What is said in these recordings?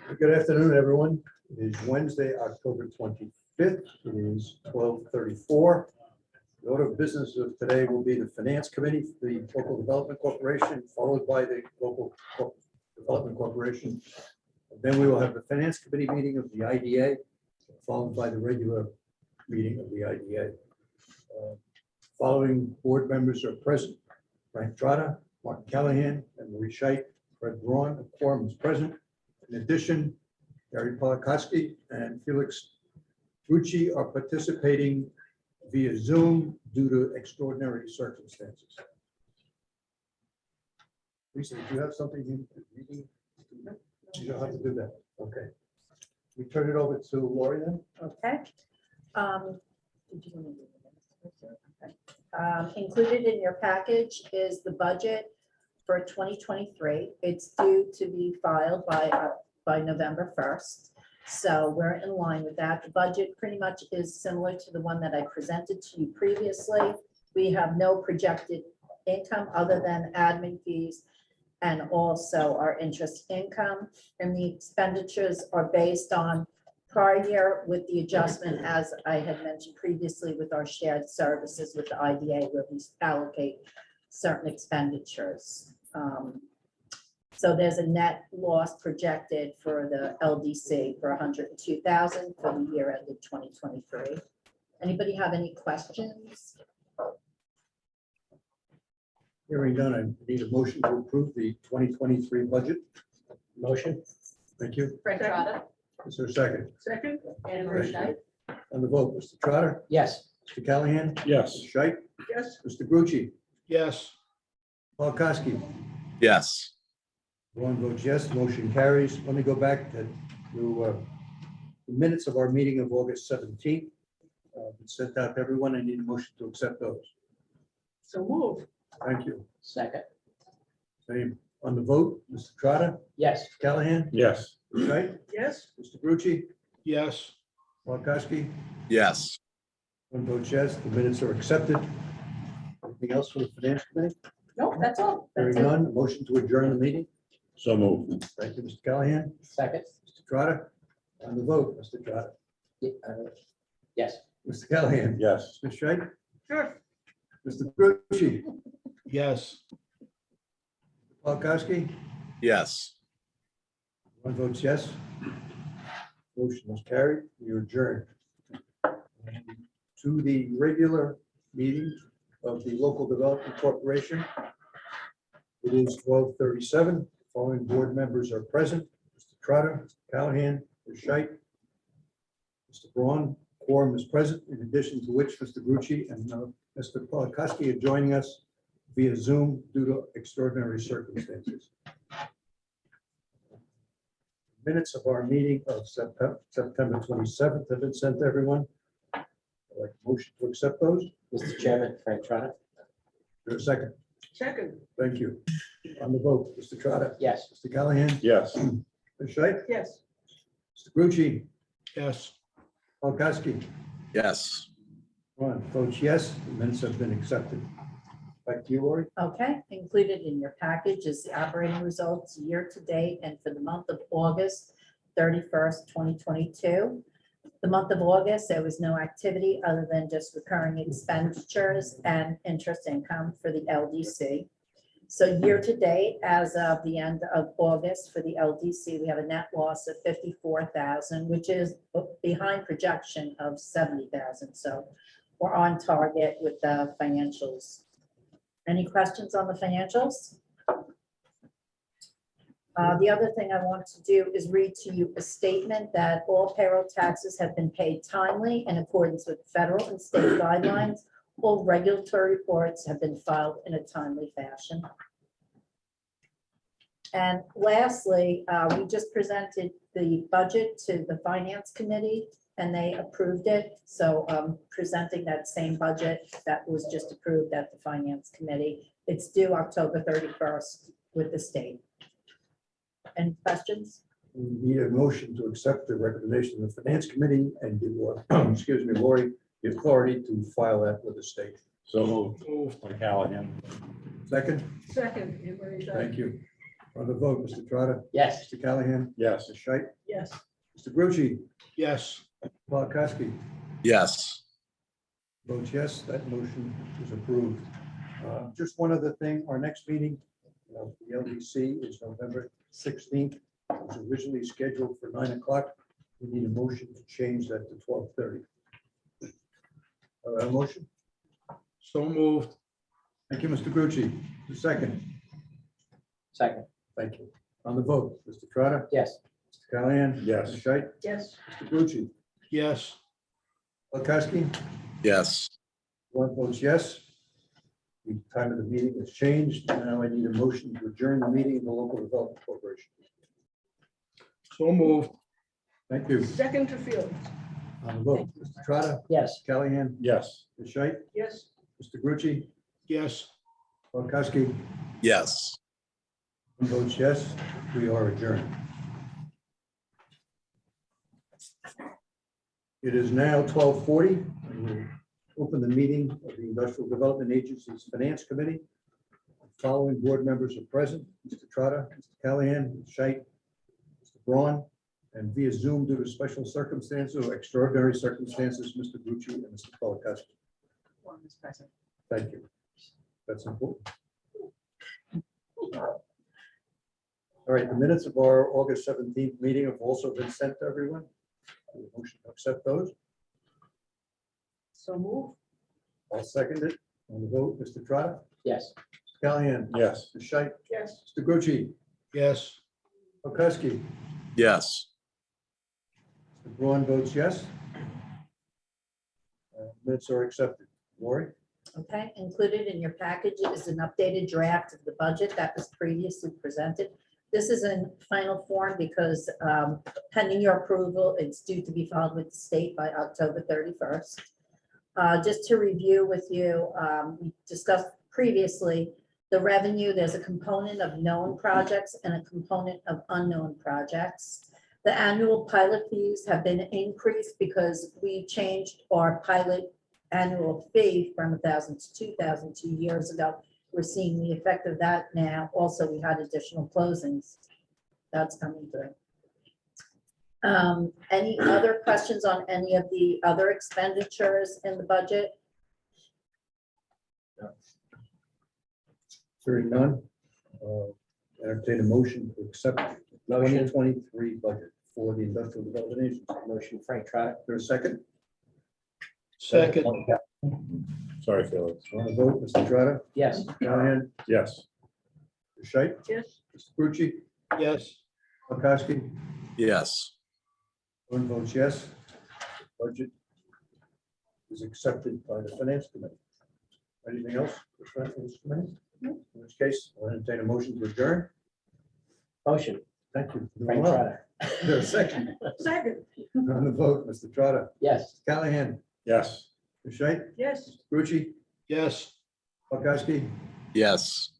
Good afternoon, everyone. It is Wednesday, October 25th. It is 12:34. The order of business of today will be the Finance Committee for the Local Development Corporation, followed by the Local Development Corporation. And then we will have the Finance Committee meeting of the IDA, followed by the regular meeting of the IDA. Following board members are present: Frank Trotta, Martin Callahan, and Marie Scheit. Fred Braun, a quorum is present. In addition, Gary Polakowski and Felix Rucci are participating via Zoom due to extraordinary circumstances. Lisa, do you have something you don't have to do that? Okay. We turn it over to Lori then. Okay. Did you want to do the minutes? Okay. Included in your package is the budget for 2023. It's due to be filed by November 1st. So we're in line with that. The budget pretty much is similar to the one that I presented to you previously. We have no projected income other than admin fees and also our interest income. And the expenditures are based on prior year with the adjustment, as I had mentioned previously, with our shared services with the IDA, where we allocate certain expenditures. So there's a net loss projected for the LDC for $102,000 for the year ended 2023. Anybody have any questions? Hearing none, I need a motion to approve the 2023 budget. Motion. Thank you. Frank Trotta. Is there a second? Second. Anne Marie Scheit. On the vote, Mr. Trotter, Yes. Mr. Callahan, Yes. Scheit, Yes. Mr. Grucci, Yes. Polakowski. yes, One votes yes, motion carries. Let me go back to the minutes of our meeting of August 17th. It's sent out to everyone. I need a motion to accept those. So move. Thank you. Second. Same. On the vote, Mr. Trotta, Yes. Mr. Callahan, Yes. Scheit, Yes. Mr. Grucci, Yes. Polakowski. yes. One votes yes, the minutes are accepted. Anything else for the Finance Committee? No, that's all. Hearing That's it. none, motion to adjourn the meeting. So moved. Thank you, Mr. Callahan. Second. Mr. Trotta, on the vote, Mr. Trotta, Yes. Mr. Callahan. Yes. Ms. Scheit, Sure. Mr. Grucci, Yes. Polakowski. Yes. One votes yes. Motion is carried. We are adjourned. To the regular meeting of the Local Development Corporation. It is 12:37. Following board members are present: Mr. Trotter, Mr. Callahan, Ms. Scheit, Mr. Braun. Quorum is present, in addition to which Mr. Grucci and Mr. Polakowski are joining us via Zoom due to extraordinary circumstances. Minutes of our meeting of September 27th have been sent to everyone. I'd like a motion to accept those. Mr. Chairman, Frank Trotta. For a second. Second. Thank you. On the vote, Mr. Trotta, Yes. Mr. Callahan, Yes. Ms. Scheit, Yes. Mr. Grucci, Yes. Polakowski. Yes. Ron votes yes, the minutes have been accepted. Back to you, Lori. Okay, included in your package is the operating results year to date and for the month of August 31st, 2022. The month of August, there was no activity other than just recurring expenditures and interest income for the LDC. So year to date, as of the end of August for the LDC, we have a net loss of $54,000, which is behind projection of $70,000. So we're on target with the financials. Any questions on the financials? The other thing I want to do is read to you a statement that all payroll taxes have been paid timely in accordance with federal and state guidelines. All regulatory reports have been filed in a timely fashion. And lastly, we just presented the budget to the Finance Committee and they approved it. So presenting that same budget that was just approved at the Finance Committee. It's due October 31st with the state. Any questions? We need a motion to accept the recommendation of the Finance Committee and give, excuse me, Lori, the authority to file that with the state. So moved. Moved by Callahan. Second, Second. Anne Marie Scheit. thank you. On the vote, Mr. Trotta, Yes. Mr. Callahan, Yes. Mr. Scheit, Yes. Mr. Grucci, Yes. Polakowski. yes, Votes yes, that motion is approved. Just one other thing, our next meeting, the LDC is November 16th. It was originally scheduled for 9 o'clock. We need a motion to change that to 12:30. A motion? So moved. Thank you, Mr. Grucci. The second, Second. thank you. On the vote, Mr. Trotta, Yes. Mr. Callahan. Yes. Mr. Scheit, Yes. Mr. Grucci, Yes. Polakowski. yes, One votes yes. The time of the meeting has changed. Now I need a motion to adjourn the meeting of the Local Development Corporation. So moved. Thank you. Second to field. On the vote, Mr. Trotta, Yes. Callahan, Yes. Mr. Scheit, Yes. Mr. Grucci, Yes. Polakowski. yes. One votes yes. We are adjourned. It is now 12:40. We will open the meeting of the Industrial Development Agency's Finance Committee. Following board members are present: Mr. Trotta, Mr. Callahan, Mr. Scheit, Mr. Braun, and via Zoom due to special circumstances or extraordinary circumstances, Mr. Grucci and Mr. Polakowski. One is present. Thank you. That's important. All right, the minutes of our August 17th meeting have also been sent to everyone. Motion to accept those. So move. I'll second it. On the vote, Mr. Trotta, Yes. Mr. Callahan. Yes. Mr. Scheit, Yes. Mr. Grucci, Yes. Polakowski. Yes, Mr. Braun votes yes. Minutes are accepted. Lori? Okay, included in your package is an updated draft of the budget that was previously presented. This is in final form because pending your approval, it's due to be filed with the state by October 31st. Just to review with you, we discussed previously the revenue. There's a component of known projects and a component of unknown projects. The annual pilot fees have been increased because we changed our pilot annual fee from 1,000 to 2,000 2 years ago. We're seeing the effect of that now. Also, we had additional closings. That's coming through. Any other questions on any of the other expenditures in the budget? Hearing none. Entertain a motion to accept the Motion. 2023 budget for the Industrial Development Agency. Motion Frank Trotta. Is there a second? Second. Sorry, Felix. On the vote, Mr. Trotta, Yes. Callahan, Yes. Mr. Scheit, Yes. Mr. Grucci, Yes. Polakowski. yes, One votes yes. Budget is accepted by the Finance Committee. Anything else for the Finance Committee? In which case, I'll entertain a motion to adjourn. Motion Thank you. Frank Well, Trotta. is there a second? Second. On the vote, Mr. Trotta, Yes. Callahan, Yes. Mr. Scheit, Yes. Grucci, Yes. Polakowski. yes.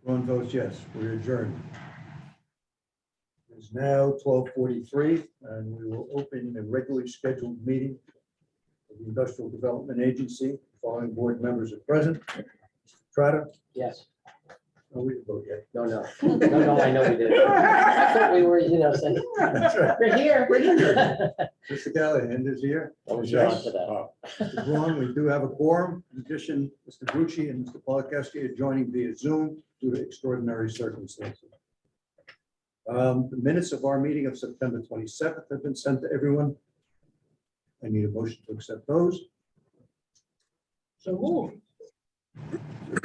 One votes yes, we're adjourned. It's now 12:43, and we will open a regularly scheduled meeting of the Industrial Development Agency. Following board members are present. Trotta, Yes. no, we didn't vote yet. No, I know we did. I thought we were, saying, That's right. we're here. Mr. Callahan is here. I was Yes. on to that. Oh, Mr. Braun, we do have a quorum. In addition, Mr. Grucci and Mr. Polakowski are joining via Zoom due to extraordinary circumstances. The minutes of our meeting of September 27th have been sent to everyone. I need a motion to accept those. So move.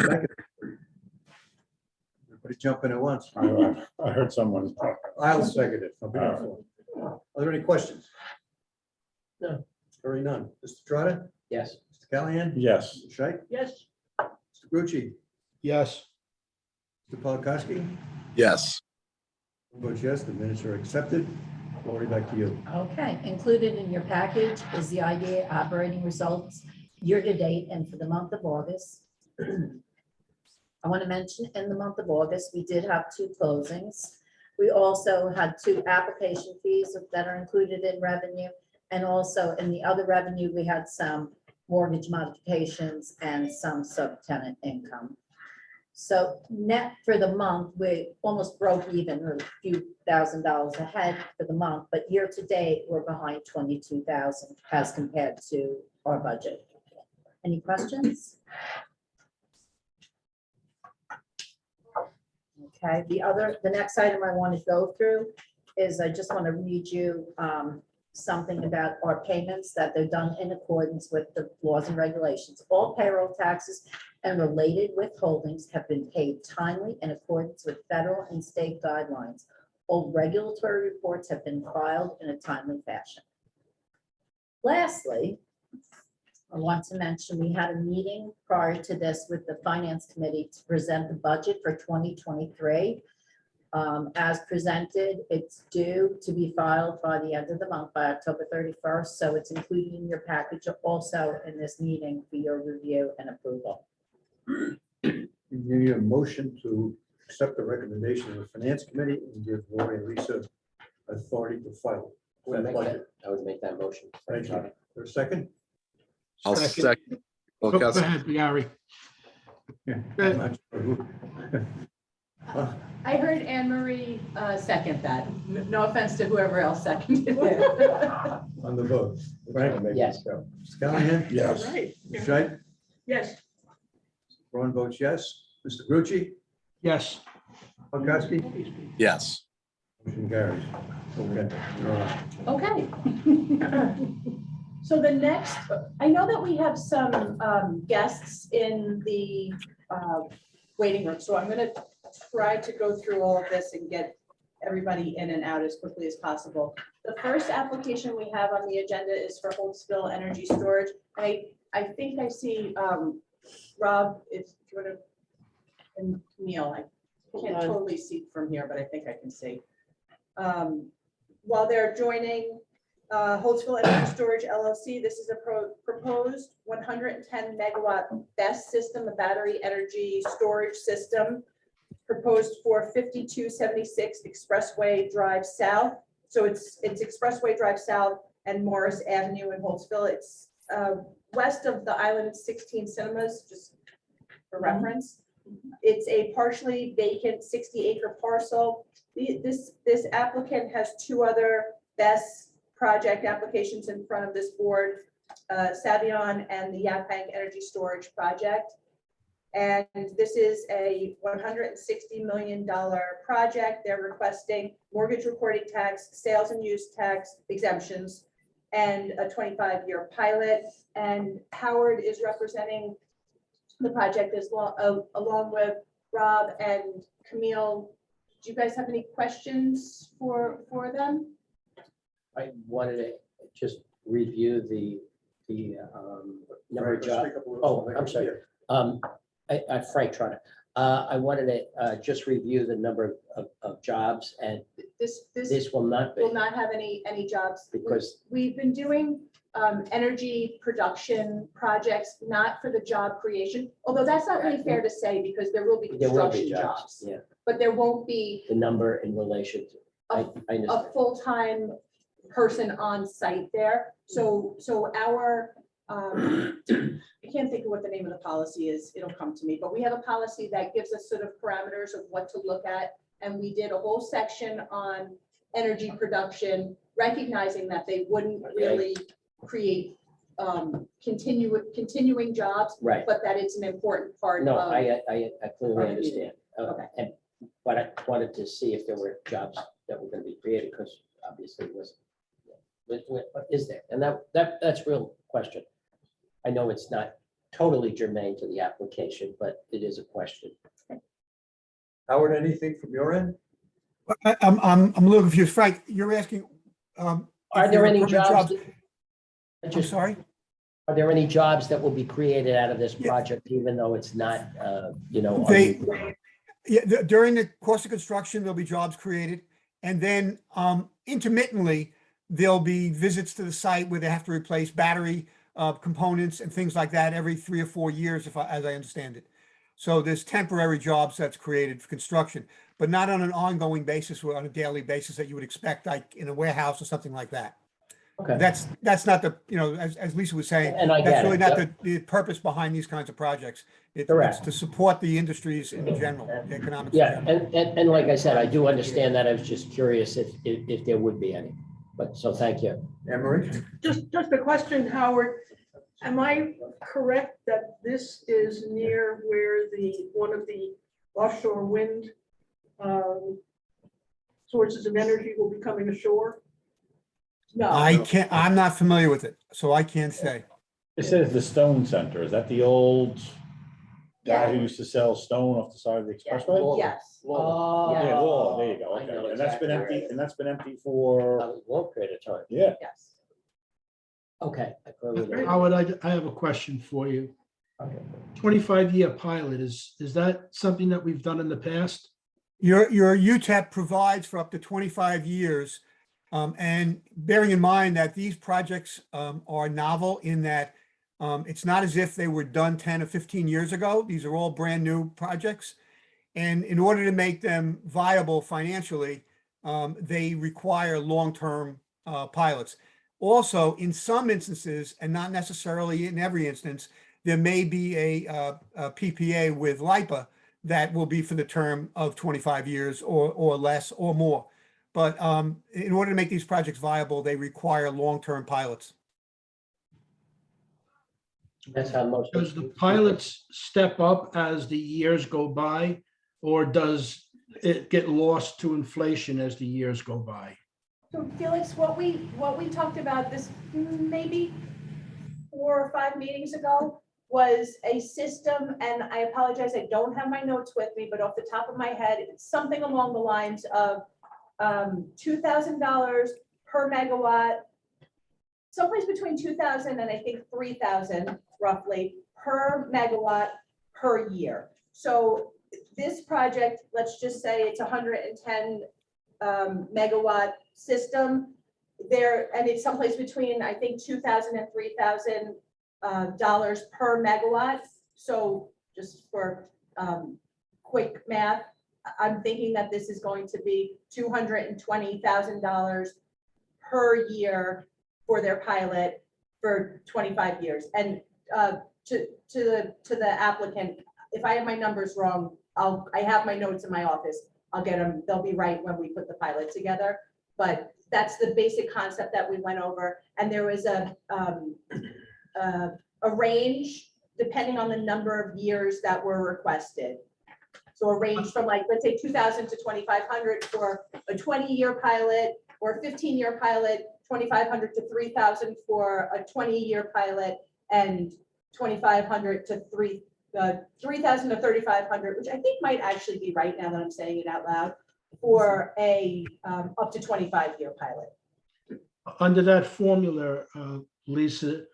Second. Everybody jump in at once. I heard someone. I'll second it. Are there any questions? No. Hearing none. Mr. Trotta, Yes. Mr. Callahan? Yes. Mr. Scheit? Yes. Mr. Grucci? Yes. Mr. Polakowski? Yes. Votes yes, the minutes are accepted. Lori, back to you. Okay, included in your package is the IDA operating results year-to-date and for the month of August. I want to mention in the month of August, we did have 2 closings. We also had 2 application fees that are included in revenue. And also in the other revenue, we had some mortgage modifications and some subtenant income. So net for the month, we almost broke even, or a few $1,000s ahead for the month, but year to date, we're behind 22,000 as compared to our budget. Any questions? Okay, the next item I want to go through is I just want to read you something about our payments, that they're done in accordance with the laws and regulations. All payroll taxes and related withholdings have been paid timely in accordance with federal and state guidelines. All regulatory reports have been filed in a timely fashion. Lastly, I want to mention we had a meeting prior to this with the Finance Committee to present the budget for 2023. As presented, it's due to be filed by the end of the month, by October 31st. So it's included in your package, also in this meeting for your review and approval. You need a motion to accept the recommendation of the Finance Committee and give Lori and Lisa authority to file. I would make that motion. Thank you. For a second? I'll second. Well, Go Gus- ahead, Gary. Yeah. Good. I'm not sure who- I heard Anne Marie second that. No offense to whoever else seconded it. On the vote. Frank? Yes. Mr. Callahan? Yes. Right. Ms. Scheit? Yes. Ron votes yes. Mr. Grucci? Yes. Polkowski? Yes. Motion carries. Okay. Okay. So the next, I know that we have some guests in the waiting room, so I'm gonna try to go through all of this and get everybody in and out as quickly as possible. The first application we have on the agenda is for Holtzville Energy Storage. I think I see Rob, if you want to, and Neil, I can't totally see from here, but I think I can see. While they're joining, Holtzville Energy Storage LLC, this is a proposed 110 megawatt BESS system, a battery energy storage system, proposed for 5276 Expressway Drive South. So it's Expressway Drive South and Morris Avenue in Holtzville. It's west of the Island 16 Cinemas, just for reference. It's a partially vacant 60-acre parcel. This applicant has two other BESS project applications in front of this board, Savion and the Yaphank Energy Storage Project. And this is a $160 million project. They're requesting mortgage recording tax, sales and use tax exemptions, and a 25-year pilot. And Howard is representing the project as well, along with Rob and Camille. Do you guys have any questions for them? I wanted to just review the number of jobs. Oh, I'm sorry. Frank Trotter. I wanted to just review the number of jobs, and This this will not be, will not have any jobs. because We've been doing energy production projects, not for the job creation, although that's not really fair to say because there will be there will construction be jobs. jobs. Yeah, But there won't be the number in relation to, I a understand. full-time person on site there. So our, I can't think of what the name of the policy is, it'll come to me, but we have a policy that gives us sort of parameters of what to look at. And we did a whole section on energy production, recognizing that they wouldn't really create continuing jobs, Right. but that it's an important part No, of. I clearly our understand. Okay. But I wanted to see if there were jobs that were going to be created, because obviously it wasn't. What is there? And that's real question. I know it's not totally germane to the application, but it is a question. Howard, anything from your end? I'm a little confused. Frank, you're asking. Are there any jobs? I'm sorry? Are there any jobs that will be created out of this Yeah. project, even though it's not, on They- the- Yeah, during the course of construction, there'll be jobs created. And then intermittently, there'll be visits to the site where they have to replace battery components and things like that every 3 or 4 years, as I understand it. So there's temporary jobs that's created for construction, but not on an ongoing basis or on a daily basis that you would expect, like in a warehouse or something like that. Okay, That's not the, as Lisa was saying, and I that's get really it. not Yep. the purpose behind these kinds of projects. It's Correct. to support the industries in general, the economics in Yeah, general. and like I said, I do understand that. I was just curious if there would be any. But so thank you. Anne Marie? Just a question, Howard. Am I correct that this is near where one of the offshore wind sources of energy will be coming ashore? No, I'm not familiar with it, so I can't say. It says the Stone Center. Is that the old guy who Yeah. used to sell stone off the side of the Yeah. expressway? yes. Oh. Yeah, well, there you go. I know Okay. And that's been exactly empty, where- and that's been empty for, A long period of time. yeah. Yes. Okay. I clearly didn't- Howard, I have a question for you. 25-year pilot, is that something that we've done in the past? Your UTEP provides for up to 25 years. And bearing in mind that these projects are novel in that it's not as if they were done 10 or 15 years ago. These are all brand new projects. And in order to make them viable financially, they require long-term pilots. Also, in some instances, and not necessarily in every instance, there may be a PPA with LIPA that will be for the term of 25 years or less or more. But in order to make these projects viable, they require long-term pilots. That's how most. Does the pilots step up as the years go by, or does it get lost to inflation as the years go by? So Felix, what we talked about this maybe 4 or 5 meetings ago was a system, and I apologize, I don't have my notes with me, but off the top of my head, it's something along the lines of $2,000 per megawatt, someplace between 2,000 and I think 3,000 roughly per megawatt per year. So this project, let's just say it's 110 megawatt system there, and it's someplace between, I think, 2,000 and 3,000 dollars per megawatt. So just for quick math, I'm thinking that this is going to be $220,000 per year for their pilot for 25 years. And to the applicant, if I have my numbers wrong, I have my notes in my office. I'll get them. They'll be right when we put the pilot together. But that's the basic concept that we went over. And there was a range depending on the number of years that were requested. So a range from, like, let's say 2,000 to 2,500 for a 20-year pilot, or a 15-year pilot, 2,500 to 3,000 for a 20-year pilot, and 2,500 to 3,000 to 3,500, which I think might actually be right now that I'm saying it out loud, for a up to 25-year pilot. Under that formula, Lisa,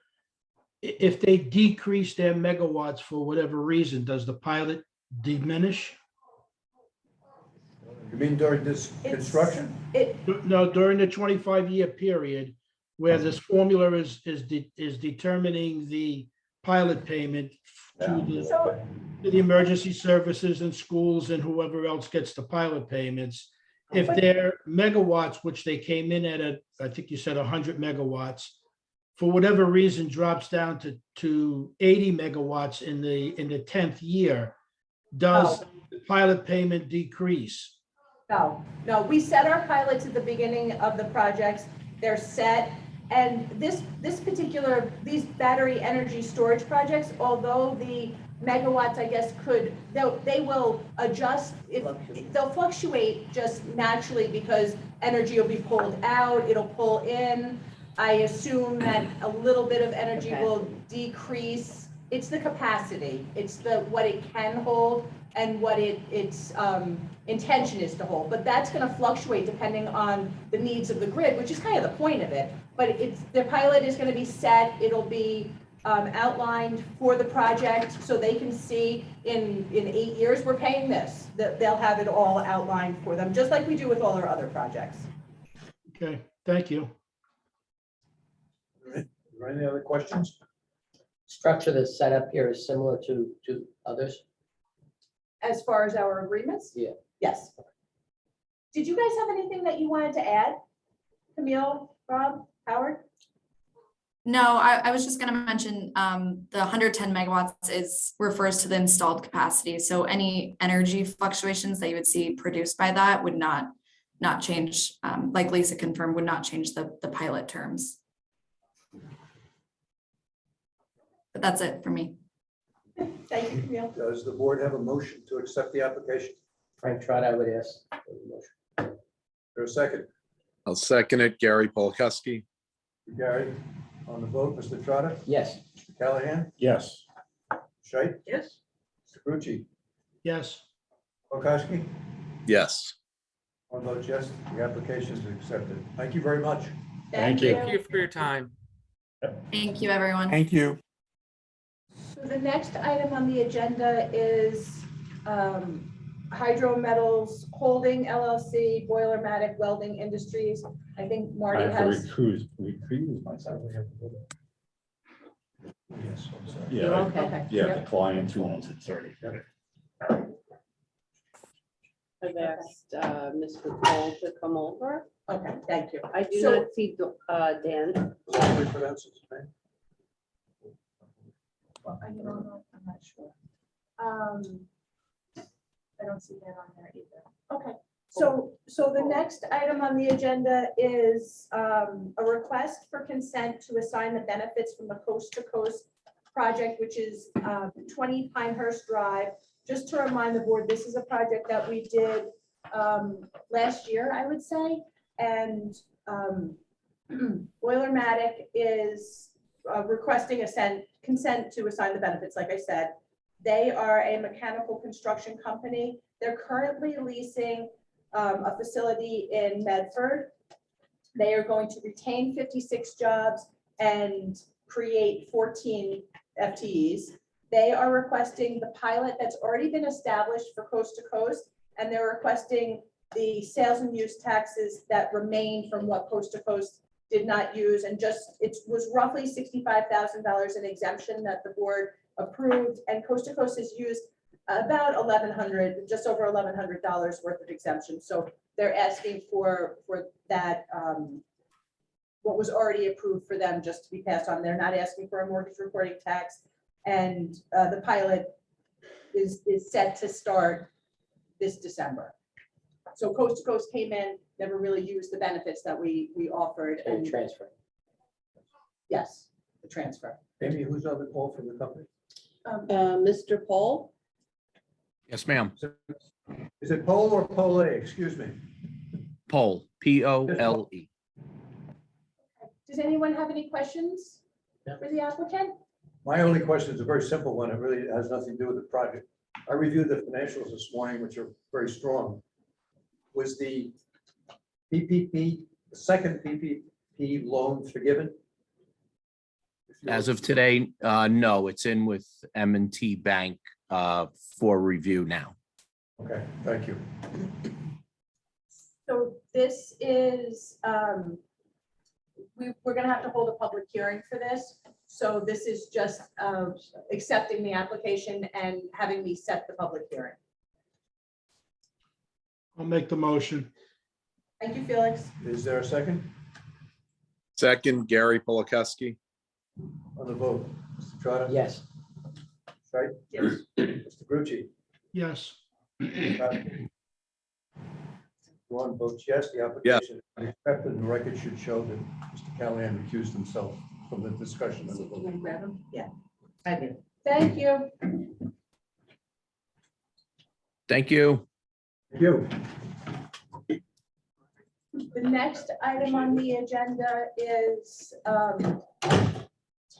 if they decrease their megawatts for whatever reason, does the pilot diminish? You mean during this construction? No, during the 25-year period where this formula is determining the pilot payment to So the emergency services and schools and whoever else gets the pilot payments. If their megawatts, which they came in at, I think you said 100 megawatts, for whatever reason drops down to 80 megawatts in the 10th year, does the pilot payment decrease? no, we set our pilots at the beginning of the projects. They're set. And these battery energy storage projects, although the megawatts, I guess, they will adjust, they'll fluctuate just naturally because energy will be pulled out, it'll pull in. I assume that a little bit of energy will decrease. It's the capacity, it's what it can hold and what its intention is to hold. But that's going to fluctuate depending on the needs of the grid, which is kind of the point of it. But the pilot is going to be set, it'll be outlined for the project so they can see in 8 years, we're paying this. They'll have it all outlined for them, just like we do with all our other projects. Okay, thank you. Are there any other questions? Structure that's set up here is similar to others. As far as our agreements? Yeah. Yes. Did you guys have anything that you wanted to add? Camille, Rob, Howard? No, I was just gonna mention, the 110 megawatts refers to the installed capacity. So any energy fluctuations that you would see produced by that would not change, like Lisa confirmed, would not change the pilot terms. But that's it for me. Thank you, Camille. Does the board have a motion to accept the application? Frank Trot, I would ask. for the motion. For a second, I'll second it. Gary Polakowski. Gary, on the vote, Mr. Trotta, Yes, Mr. Callahan, Yes. Scheit, Yes. Mr. Grucci, Yes, Polakowski. Yes. One vote yes, the application is accepted. Thank you very much. Thank you. Thank you for your time. Thank you, everyone. Thank you. So the next item on the agenda is Hydro Metals Holding LLC, Boilermatic Welding Industries. I think I Marty have to has. recuse myself. Yes, I'm sorry. Yeah, Okay. yeah, the client who owns it, sorry. I've asked Mr. Cole to come over. Okay, thank you. I do So- not see Dan. How do we pronounce his name? Well, I don't know, I'm not sure. I don't see that on there either. Okay, so the next item on the agenda is a request for consent to assign the benefits from the Coast to Coast project, which is 20 Pinehurst Drive. Just to remind the board, this is a project that we did last year, I would say. And Boilermatic is requesting consent to assign the benefits, like I said. They are a mechanical construction company. They're currently leasing a facility in Medford. They are going to retain 56 jobs and create 14 FTEs. They are requesting the pilot that's already been established for Coast to Coast, and they're requesting the sales and use taxes that remain from what Coast to Coast did not use, and just, it was roughly $65,000 in exemption that the board approved, and Coast to Coast has used about $1,100, just over $1,100 worth of exemption. So they're asking for that, what was already approved for them just to be passed on. They're not asking for a mortgage reporting tax, and the pilot is set to start this December. So Coast to Coast came in, never really used the benefits that we offered, and and transfer. yes, the transfer. Amy, who's on the call from the company? Mr. Cole? Yes, ma'am. Is it Pole or Pole? Excuse me. Poll, P-O-L-E. Does anyone have any questions for the applicant? My only question is a very simple one. It really has nothing to do with the project. I reviewed the financials this morning, which are very strong. Was the PPP, the second PPP loan forgiven? As of today, no, it's in with M&T Bank for review now. Okay, thank you. So this is, we're gonna have to hold a public hearing for this. So this is just accepting the application and having me set the public hearing. I'll make the motion. Thank you, Felix. Is there a second Second, Gary Polakowski. on the vote? Mr. Trotta? Yes, Right? Yes. Mr. Grucci? Yes, One votes yes, the application is accepted, and the record should show that Mr. Callahan recused himself from the discussion. of the vote. Grab them? Yeah, I do. Thank you. Thank you. Thank you. The next item on the agenda is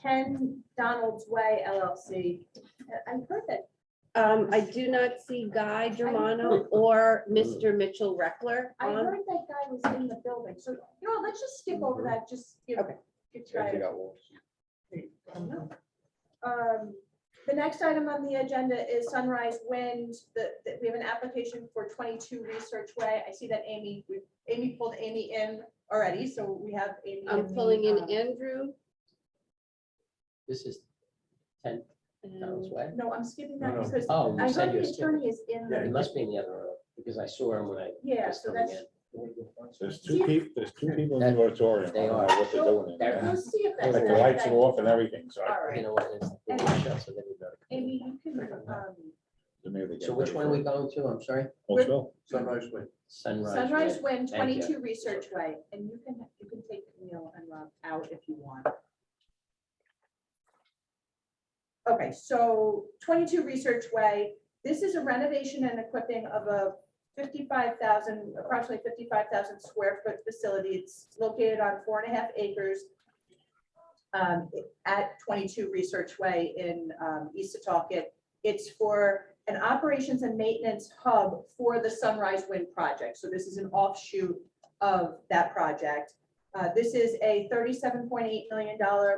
10 Donald's Way LLC. I've heard that. I do not see Guy Germano or Mr. Mitchell Reckler I on. heard that guy was in the building. So, you know, let's just skip over that. Just give. Okay. give Guy- The next item on the agenda is Sunrise Wind. We have an application for 22 Research Way. I see that Amy pulled Amy in already, so we have Amy. I'm the, pulling in Andrew. this is 10 Donald's Way. No, I'm skipping No, that no. because Oh, I you said heard you're the skipping. attorney is in. Yeah, He the must be in the other room because I saw him when I Yeah, was so coming that's, in. There's two people in the auditorium. They I don't know are. what they're doing in They're- there. We'll see if that's. Like the lights are off and everything, so. All You right. know what it is? They were shut, so they didn't know. Amy, you can, maybe they get So which ready one are for we going to? I'm sorry? Oakville. Sunrise Way. Sunrise Way. Wind, Thank you. 22 Research Way, and you can take Camille and Rob out if you want. Okay, so 22 Research Way, this is a renovation and equipping of a 55,000, approximately 55,000 square foot facility. It's located on 4.5 acres at 22 Research Way in East Setauket. It's for an operations and maintenance hub for the Sunrise Wind project. So this is an offshoot of that project. This is a $37.8 million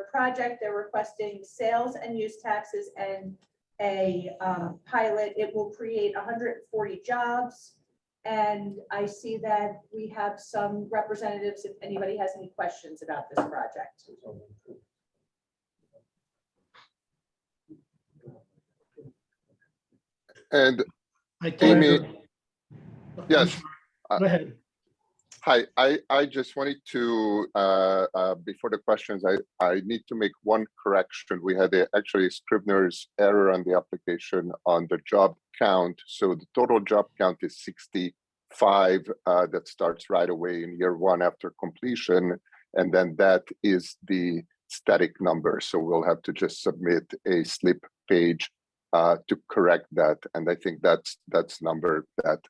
project. They're requesting sales and use taxes and a pilot. It will create 140 jobs. And I see that we have some representatives, if anybody has any questions about this project. And I think. Amy, I'm yes. sorry. Go ahead. Hi, I just wanted to, before the questions, I need to make one correction. We had actually a Scrivener's error on the application on the job count. So the total job count is 65 that starts right away in year one after completion. And then that is the static number. So we'll have to just submit a slip page to correct that. And I think that's number that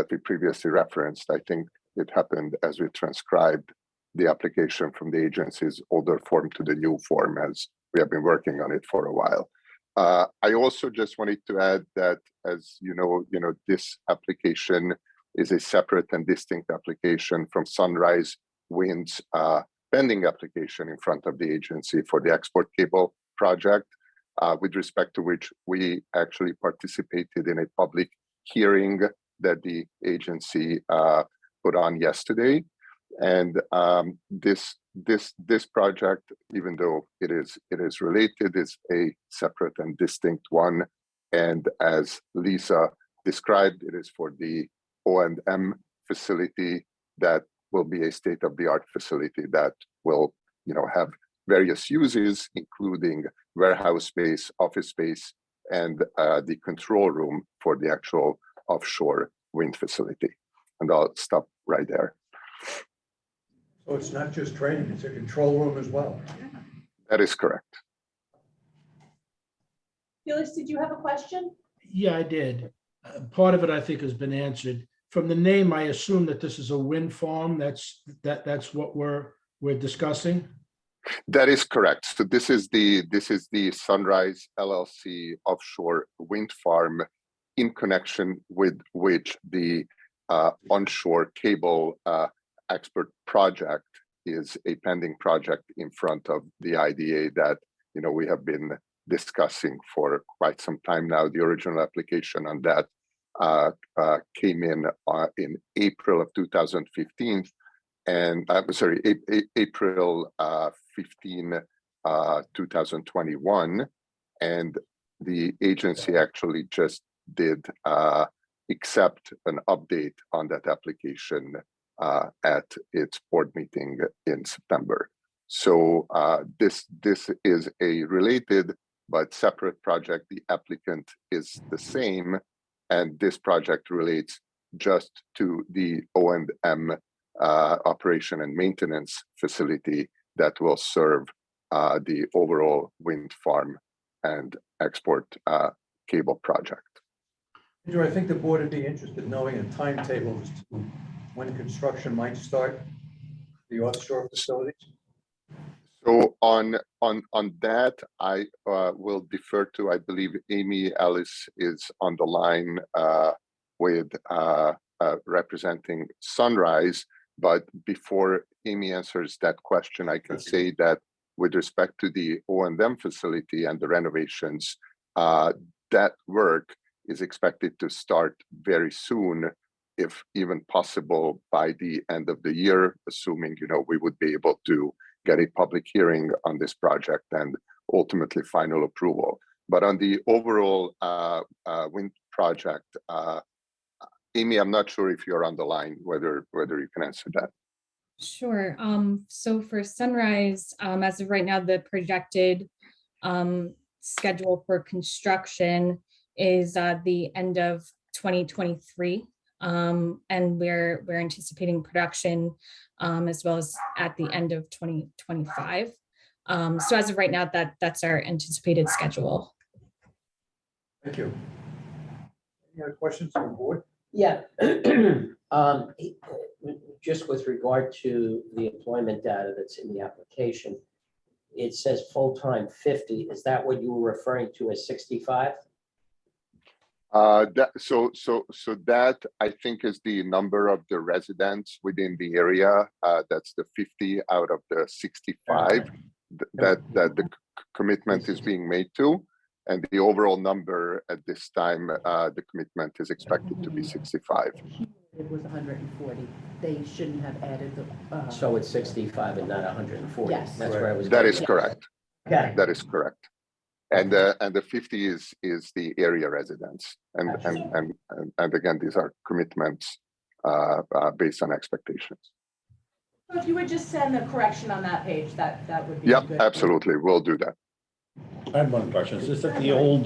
we previously referenced. I think it happened as we transcribed the application from the agency's older form to the new form, as we have been working on it for a while. I also just wanted to add that, as you know, this application is a separate and distinct application from Sunrise Wind's pending application in front of the agency for the export cable project, with respect to which we actually participated in a public hearing that the agency put on yesterday. And this project, even though it is related, is a separate and distinct one. And as Lisa described, it is for the O&M facility that will be a state-of-the-art facility that will, have various uses, including warehouse space, office space, and the control room for the actual offshore wind facility. And I'll stop right there. So it's not just training, it's a control room as well. That is correct. Felix, did you have a question? Yeah, I did. Part of it, I think, has been answered. From the name, I assume that this is a wind farm. That's what we're discussing. That is correct. So this is the Sunrise LLC offshore wind farm, in connection with which the onshore cable expert project is a pending project in front of the IDA that we have been discussing for quite some time now. The original application on that came in April of 2015, and I'm sorry, April 15, 2021, and the agency actually just did accept an update on that application at its board meeting in September. So this is a related but separate project. The applicant is the same, and this project relates just to the O&M operation and maintenance facility that will serve the overall wind farm and export cable project. Andrew, I think the board would be interested in knowing a timetable as to when construction might start, the offshore facilities. So on that, I will defer to, I believe Amy Ellis is on the line with representing Sunrise. But before Amy answers that question, I can say that with respect to the O&M facility and the renovations, that work is expected to start very soon, if even possible by the end of the year, assuming we would be able to get a public hearing on this project and ultimately final approval. But on the overall wind project, Amy, I'm not sure if you're on the line, whether you can answer that. Sure. So for Sunrise, as of right now, the projected schedule for construction is the end of 2023. And we're anticipating production as well as at the end of 2025. So as of right now, that's our anticipated schedule. Thank you. Any other questions on the board? Yeah. Just with regard to the employment data that's in the application, it says full-time 50. Is that what you were referring to as 65? That I think is the number of the residents within the area. That's the 50 out of the 65 that the commitment is being made to. And the overall number at this time, the commitment is expected to be 65. It was 140. They shouldn't have added the. So it's 65 and not 140. Yes. That's where I was. That getting is at. correct. Okay. That is correct. And the 50 is the area residents. And again, these are commitments based on expectations. So if you would just send the correction on that page, that would be Yep, good. absolutely. We'll do that. I had one question. Is this at the old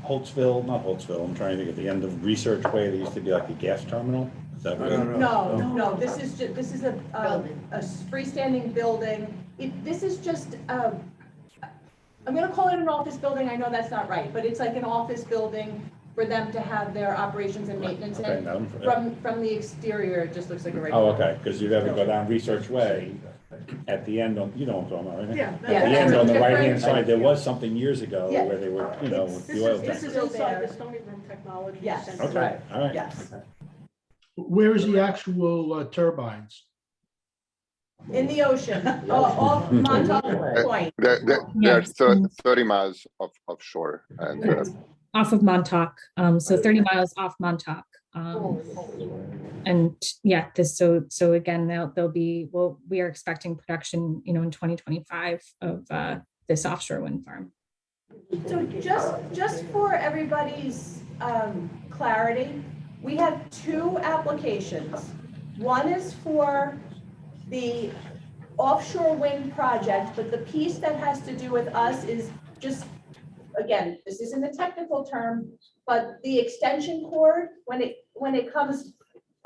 Holtzville, not Holtzville, I'm trying to think at the end of Research Way, there used to be like a gas terminal? Is that what it is? No, this is a freestanding building. This is just, I'm gonna call it an office building. I know that's not right, but it's like an office building for them to have their operations and maintenance Okay, in. no, From the exterior, it just looks like a Oh, regular. okay, because you ever go down Research Way, at the end on, you know what I'm talking about, right? Yeah. At the Yeah, end on the that's right-hand different. side, there was something years ago Yeah. where they were, you know, with This the oil is tanks. inside the Stony Brook Technology Yes. Center. Okay, all right. Yes, Where is the actual turbines? in the ocean, off Montauk Point. They're Yes. 30 miles offshore. And Off of Montauk, so 30 miles off Montauk. And yeah, so again, they'll be, well, we are expecting production, in 2025 of this offshore wind farm. So just for everybody's clarity, we have two applications. One is for the offshore wind project, but the piece that has to do with us is just, again, this isn't a technical term, but the extension cord, when it comes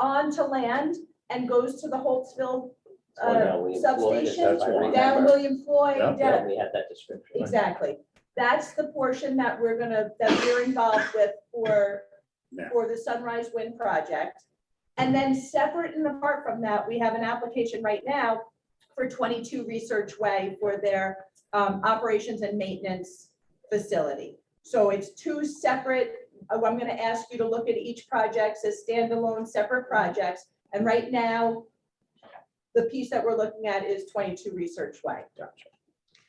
onto land and goes to the Holtzville Or down William Floyd, is substation, that right? down William Floyd, Yeah. down, Yeah, we had that description. exactly. That's the portion that we're involved with for the Sunrise Wind Project. And then separate and apart from that, we have an application right now for 22 Research Way for their operations and maintenance facility. So it's two separate, I'm gonna ask you to look at each project as standalone separate projects. And right now, the piece that we're looking at is 22 Research Way. Gotcha.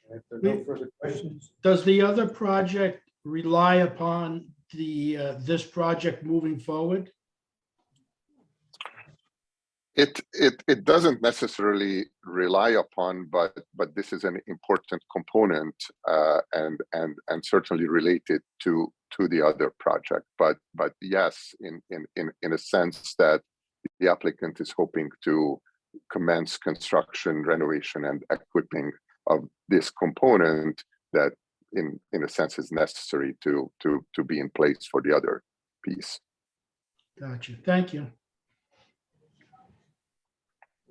If there are no further questions, Does the other project rely upon this project moving forward? It doesn't necessarily rely upon, but this is an important component and certainly related to the other project. But yes, in a sense that the applicant is hoping to commence construction, renovation, and equipping of this component that in a sense is necessary to be in place for the other piece. Gotcha. Thank you.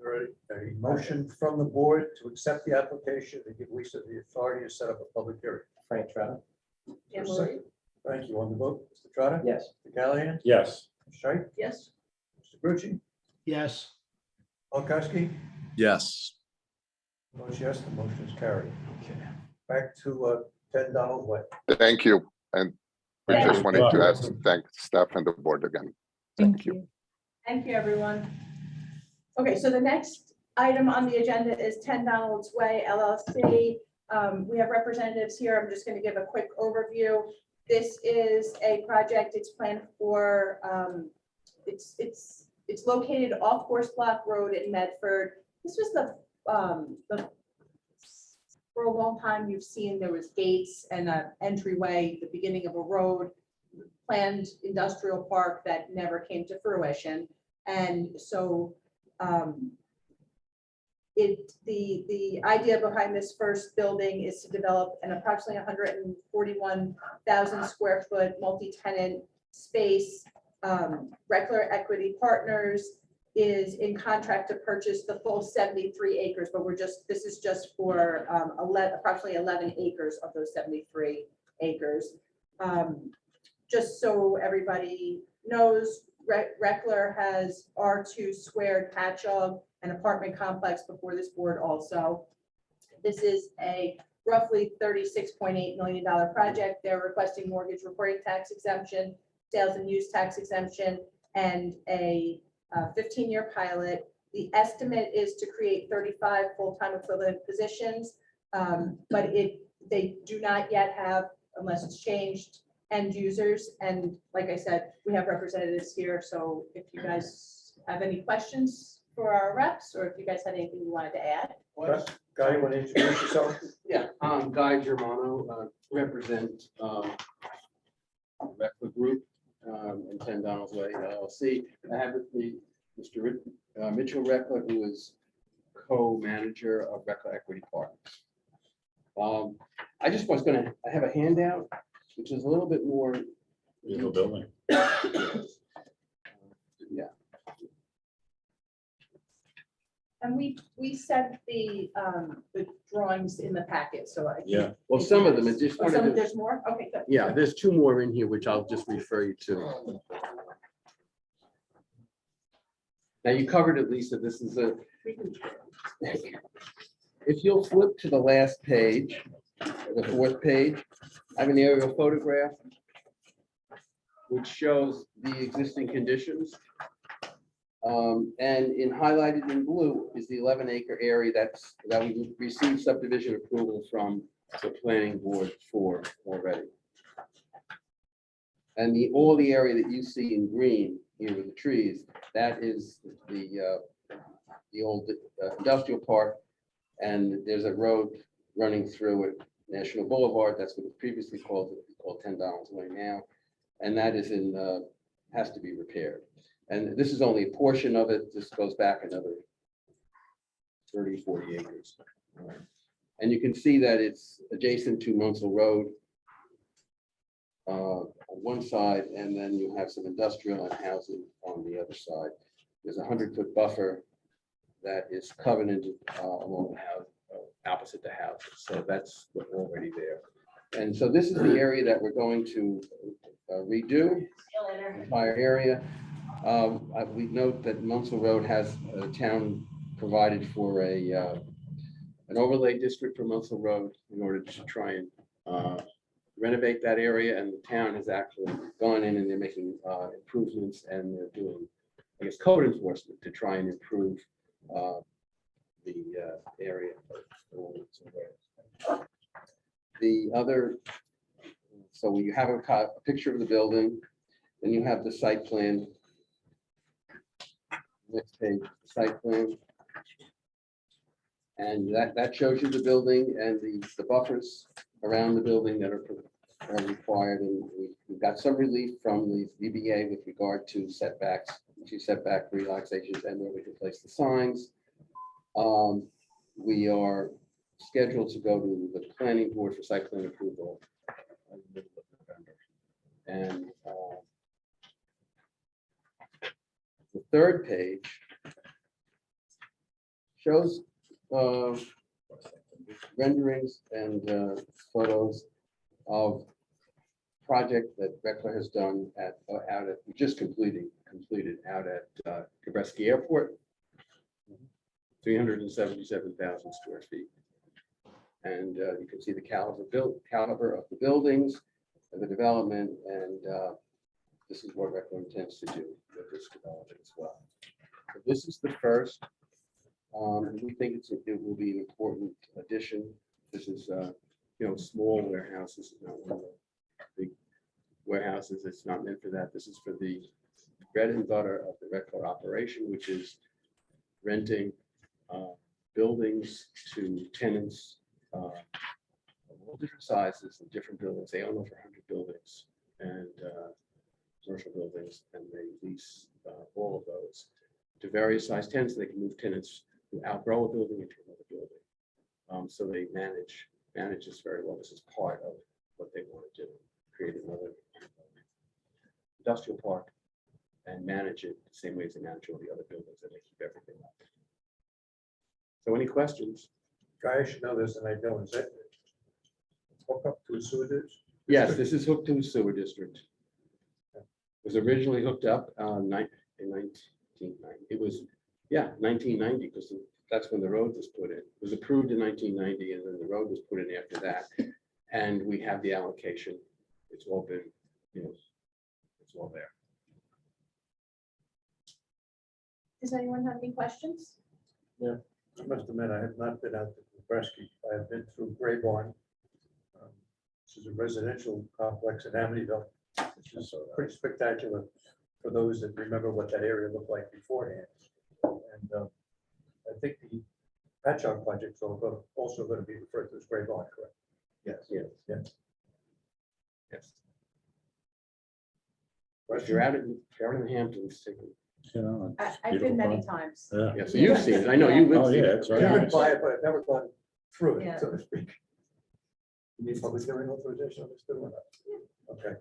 all right, a motion from the board to accept the application and give Lisa the authority to set up a public hearing. Frank Trout? Anne Marie? Thank you. On the vote, Mr. Trotta? Yes. Mr. Callahan? Yes. Mr. Strike? Yes. Mr. Grucci? Yes. Polkowski? Yes. Votes yes, the motion is carried. Back to $10 Way. Thank you. And we Thank just you. wanted to thank staff and the board again. Thank you. Thank you, everyone. Okay, so the next item on the agenda is 10 Donald's Way LLC. We have representatives here. I'm just going to give a quick overview. This is a project. It's planned for, it's located off Horse Block Road in Medford. This was for a long time, you've seen there was gates and an entryway, the beginning of a road. planned industrial park that never came to fruition. And so the idea behind this first building is to develop an approximately 141,000 square foot multi-tenant space. Reckler Equity Partners is in contract to purchase the full 73 acres, but this is just for approximately 11 acres of those 73 acres. Just so everybody knows, Reckler has R2 squared Patchogue, an apartment complex before this board also. This is a roughly $36.8 million project. They're requesting mortgage reporting tax exemption, sales and use tax exemption, and a 15-year pilot. The estimate is to create 35 full-time equivalent positions, but they do not yet have, unless it's changed, end users. And like I said, we have representatives here. So if you guys have any questions for our reps, or if you guys had anything you wanted to add. Guy, you want to introduce yourself? Yeah, Guy Germano, represent Reckler Group and 10 Donald's Way LLC. I have with me Mr. Mitchell Reckler, who is co-manager of Reckler Equity Partners. I just was I have a handout, which is a little bit more. Beautiful building. Yeah. And we sent the drawings in the packet, so. Yeah. Well, some of them, it just wanted to. There's more? Okay, good. Yeah, there's two more in here, which I'll just refer you to. Now, you covered it, Lisa. This is if you'll flip to the last page, the fourth page, I have an aerial photograph which shows the existing conditions. And highlighted in blue is the 11-acre area that we received subdivision approval from the planning board for already. And all the area that you see in green here with the trees, that is the old industrial park. And there's a road running through it, National Boulevard. That's what it previously called 10 Donald's Way now. And that is has to be repaired. And this is only a portion of it. This goes back another 30, 40 acres. And you can see that it's adjacent to Munsell Road on one side, and then you have some industrial and housing on the other side. There's a 100-foot buffer that is covenanted along the house, opposite the house. So that's already there. And so this is the area that we're going to redo, the entire area. We note that Munsell Road has a town provided for an overlay district for Munsell Road in order to try and renovate that area, and the town has actually gone in and they're making improvements, and they're doing, I guess, code enforcement to try and improve the area. The other, so we have a picture of the building, then you have the site plan. Next page, site plan. And that shows you the building and the buffers around the building that are required. And we've got some relief from the VBA with regard to setbacks, setback relaxations, and where we can place the signs. We are scheduled to go to the planning board for site plan approval in the middle of November. And the third page shows renderings and photos of project that Reckler has done just completed out at Kabreski Airport, 377,000 square feet. And you can see the caliber of the buildings and the development, and this is what Reckler intends to do with this development as well. So this is the first. We think it will be an important addition. This is small warehouses, not one of the big warehouses. It's not meant for that. This is for the bread and butter of the Reckler operation, which is renting buildings to tenants of all different sizes and different buildings. They own over 100 buildings, and commercial buildings, and they lease all of those to various size tenants. They can move tenants who outgrow a building into another building. So they manage this very well. This is part of what they want to do, create another industrial park and manage it the same way as they manage all the other buildings, and they keep everything up. So any questions? Guy, I should know this, and I don't, is that hook up to a sewer dish? Yes, this is hooked to a sewer district. It was originally hooked up in 1990. It was, 1990, because that's when the road was put in. It was approved in 1990, and then the road was put in after that. And we have the allocation. It's all been, it's all there. Does anyone have any questions? I must admit, I have not been out to Nebraska. I have been through Gray Barn. This is a residential complex in Amityville, which is pretty spectacular for those that remember what that area looked like beforehand. And I think the Patchogue project is also going to be referred to as Gray Barn, correct? Yes. Yes. If you're out in the Hamptons, take a I've been many times. Yeah, so you've seen it. I know you lived. Oh, through yeah, it. it's I've right. driven by it, but I've never gone through it, Yeah. so to speak. You need public hearing authorization on this too, or not? Okay.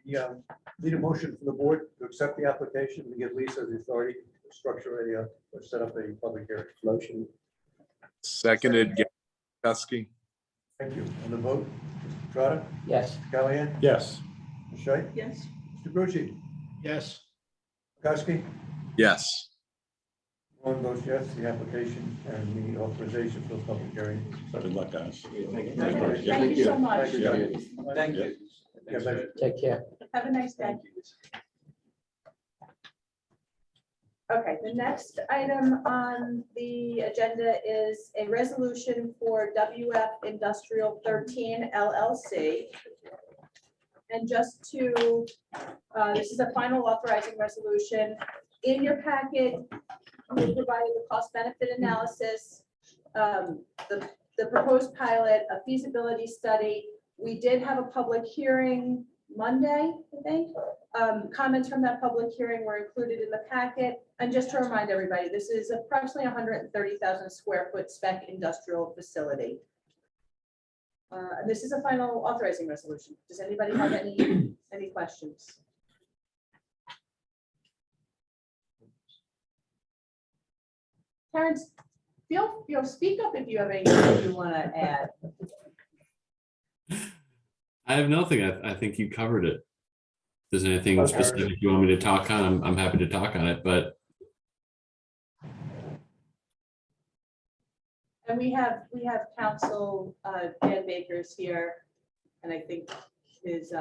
We need a motion from the board to accept the application and give Lisa the authority to structure or set up a public hearing. Motion. Seconded, Gusky. Thank you. On the vote, Mr. Trotta, Yes. Mr. Callahan, Yes. Ms. Scheit, Yes. Mr. Brucci, Yes. Koski. Yes. One votes yes, the application and the authorization for the public hearing. Good luck, guys. Thank you so much. Thank you, guys. Thank you. Yeah, but- Take care. Have a nice day. Okay, the next item on the agenda is a resolution for WF Industrial 13 LLC. And just to, this is a final authorizing resolution. In your packet, we provided the cost benefit analysis, the proposed pilot, a feasibility study. We did have a public hearing Monday, I think. Comments from that public hearing were included in the packet. And just to remind everybody, this is approximately 130,000 square foot spec industrial facility. And this is a final authorizing resolution. Does anybody have any questions? Terrence, speak up if you have anything you want to add. I have nothing. I think you covered it. If there's anything Okay. specific you want me to talk on, I'm happy to talk on it, but And we have counsel, Dan Baker's here, and I think his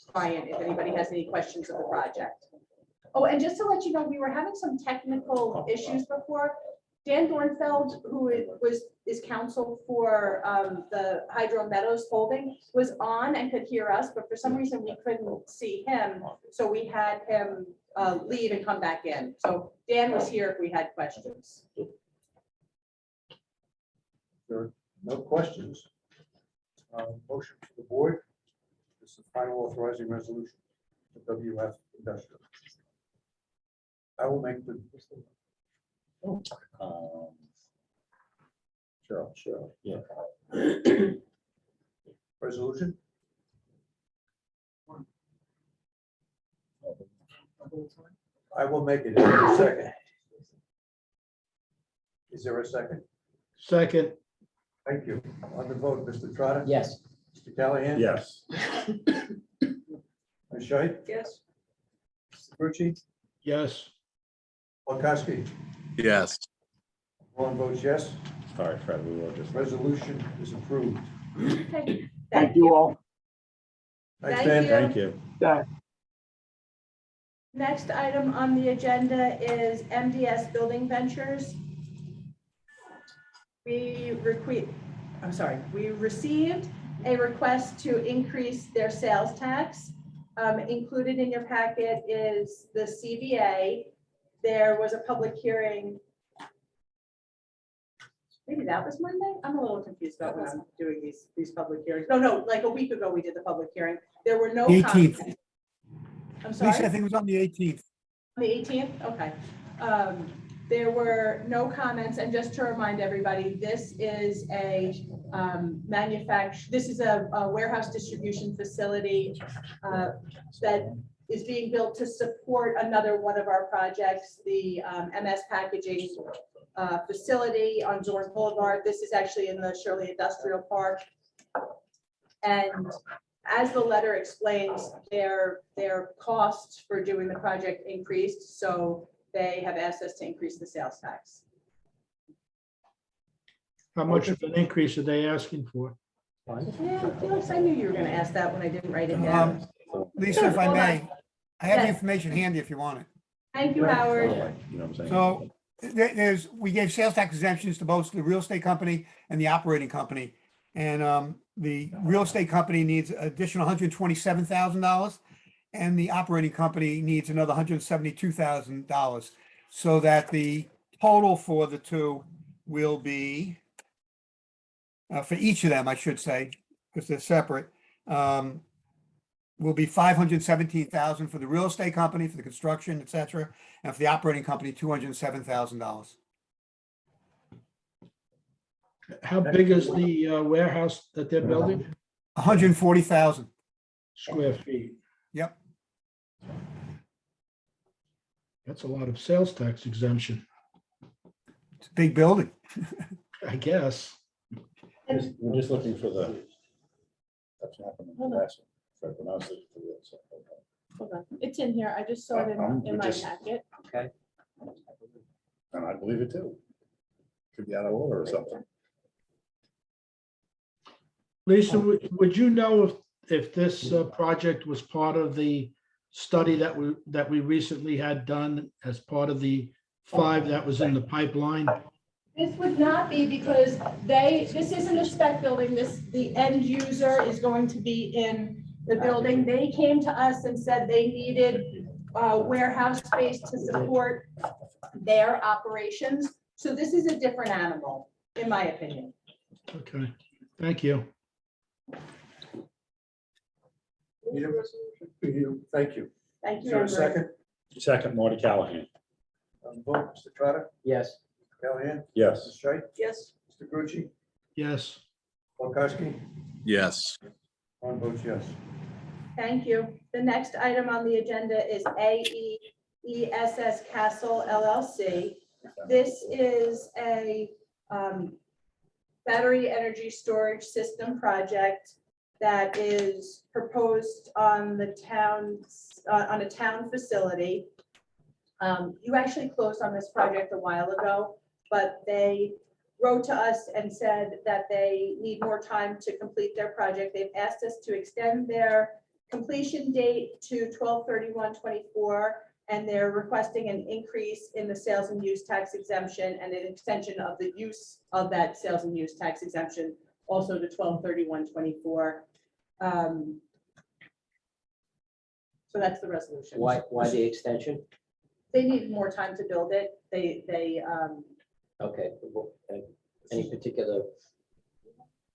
client, if anybody has any questions of the project. Oh, and just to let you know, we were having some technical issues before. Dan Dornfeld, who is counsel for the Hydro Meadows Holding, was on and could hear us, but for some reason we couldn't see him. So we had him leave and come back in. So Dan was here if we had questions. There are no questions. Motion for the board. This is the final authorizing resolution for WF Industrial. I will make the. Sure. Yeah. Resolution. I will make it. Is there a second? Is there a second? Second. Thank you. On the vote, Mr. Trotta? Yes. Mr. Callahan? Yes. Ms. Scheit? Yes. Mr. Brucci? Yes. Polkowski? Yes. One votes yes. Sorry, Fred, we were just. Resolution is approved. Okay, Thank you all. Thanks, Thank Dan. Thank you. Next item on the agenda is MDS Building Ventures. We received a request to increase their sales tax. Included in your packet is the CBA. There was a public hearing. Maybe that was Monday? I'm a little confused about when I'm doing these public hearings. No, like a week ago, we did the public hearing. There were no The comments. 18th. I'm Lisa, I sorry, think it was on the 18th. the 18th? Okay. There were no comments, and just to remind everybody, this is a this is a warehouse distribution facility that is being built to support another one of our projects, the MS Packaging facility on Zorn Boulevard. This is actually in the Shirley Industrial Park. And as the letter explains, their costs for doing the project increased, so they have asked us to increase the sales tax. How much of an increase are they asking for? Yeah, Felix, I knew you were gonna ask that when I didn't write it down. Lisa, if I Hold on. may, I have the Yes. information handy if you want it. Thank you, Howard. You know what I'm saying? So we gave sales tax exemptions to both the real estate company and the operating company. And the real estate company needs additional $127,000 and the operating company needs another $172,000. So that the total for the two will be, for each of them, I should say, because they're separate, will be $517,000 for the real estate company, for the construction, et cetera, and for the operating company, $207,000. How big is the warehouse that they're building? 140,000. Square feet. Yep. That's a lot of sales tax exemption, It's a big building. I guess. We're just looking for the. That's happened in the last one. If I pronounce it for you, so, okay. Hold on, it's in here. I just saw it in my packet. Okay. And I believe it too. Could be out of order or something. Lisa, would you know if this project was part of the study that we recently had done as part of the 5 that was in the pipeline? This would not be because this isn't a spec building. The end user is going to be in the building. They came to us and said they needed warehouse space to support their operations. So this is a different animal, in my opinion. Okay, thank you. Thank you. Thank Is you, there a Amber. second? Second, Marty Callahan. Vote, Mr. Trotter, Yes. Callahan, Yes. Mr. Strike, Yes. Mr. Grucci, Yes. Polkowski, Yes. on votes yes. Thank you. The next item on the agenda is AESS Castle LLC. This is a battery energy storage system project that is proposed on the town's, on a town facility. You actually closed on this project a while ago, but they wrote to us and said that they need more time to complete their project. They've asked us to extend their completion date to 12/31/24, and they're requesting an increase in the sales and use tax exemption and an extension of the use of that sales and use tax exemption also to 12/31/24. So that's the resolution. Why the extension? They need more time to build it. Okay. Any particular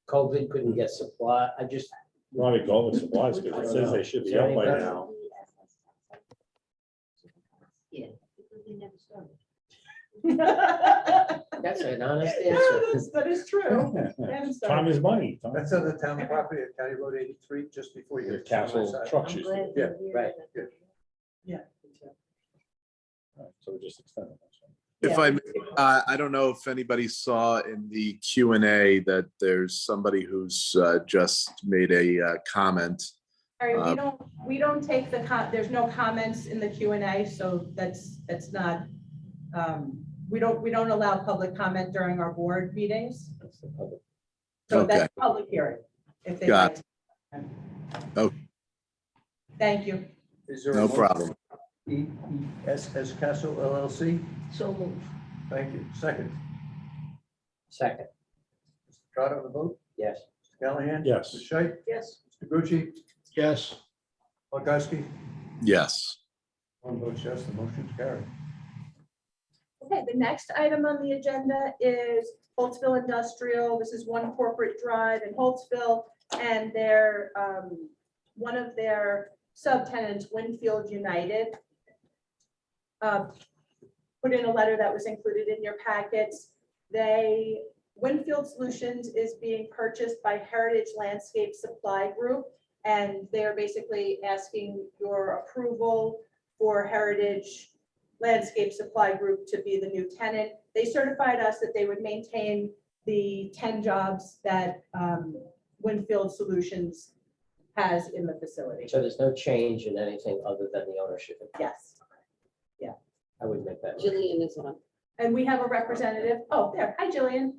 COVID couldn't get supply? I just. Probably go with supplies because it says they should be up by now. Yeah, because we never started. That's an honest answer. That is true. Time is money. Time That's on the town property at County Road 83, just before you. The get to the Castle west side. trucks I'm used to. glad Yeah, you're here. right. Yeah. Right, so we just extended it. If I don't know if anybody saw in the Q&A that there's somebody who's just made a comment. All right, we don't take there's no comments in the Q&A, so that's not, we don't allow public comment during our board meetings. That's the public. So that's Okay. a public hearing. If they Got like. Okay. Thank you. Is there a No motion? problem. EESS Castle LLC. So moved. Thank you. Second. Second. Mr. Trotter on the vote? Yes. Mr. Callahan? Yes. Mr. Scheit? Yes. Mr. Grucci? Yes. Polkowski? Yes. On votes yes, the motion is carried. Okay, the next item on the agenda is Holtzville Industrial. This is One Corporate Drive in Holtzville, and their, one of their subtenants, Winfield United, put in a letter that was included in your packets. Winfield Solutions is being purchased by Heritage Landscape Supply Group, and they're basically asking your approval for Heritage Landscape Supply Group to be the new tenant. They certified us that they would maintain the 10 jobs that Winfield Solutions has in the facility. So there's no change in anything other than the ownership. Yes. I would make that. Jillian is on. And we have a representative. Oh, there. Hi, Jillian.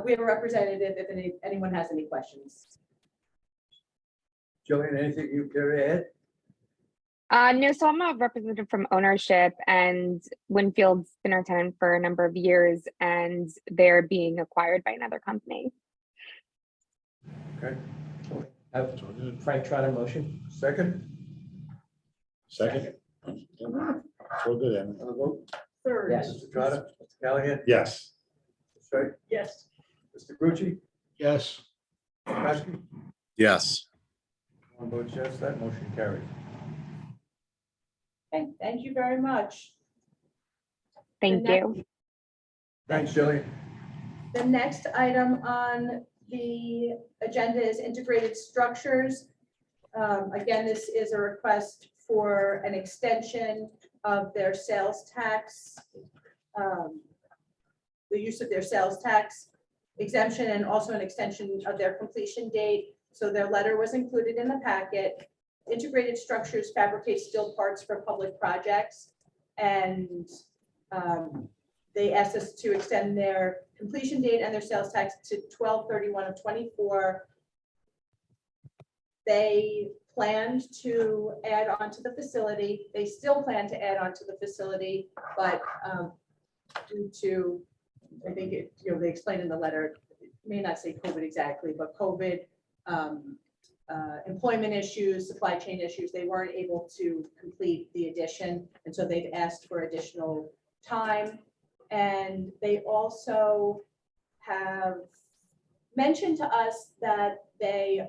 We have a representative if anyone has any questions. Jillian, anything you care to add? No, so I'm a representative from ownership, and Winfield's been our tenant for a number of years, and they're being acquired by another company. Okay, Frank Trotter motion. second, Second. So good, Em. on the vote, Third. Yes. Mr. Trotter, Mr. Callahan, Yes. Mr. Strike, Yes. Mr. Grucci, Yes. Mr. Kowski. Yes. One vote yes, that motion carries. Okay, thank you very much. Thank next- you. Thanks, Jillian. The next item on the agenda is integrated structures. Again, this is a request for an extension of their sales tax, the use of their sales tax exemption, and also an extension of their completion date. So their letter was included in the packet. Integrated Structures fabricates steel parts for public projects, and they asked us to extend their completion date and their sales tax to 12/31 of 24. They planned to add on to the facility. They still plan to add on to the facility, but due to, I think it, they explained in the letter, it may not say COVID exactly, but COVID, employment issues, supply chain issues, they weren't able to complete the addition. And so they've asked for additional time. And they also have mentioned to us that they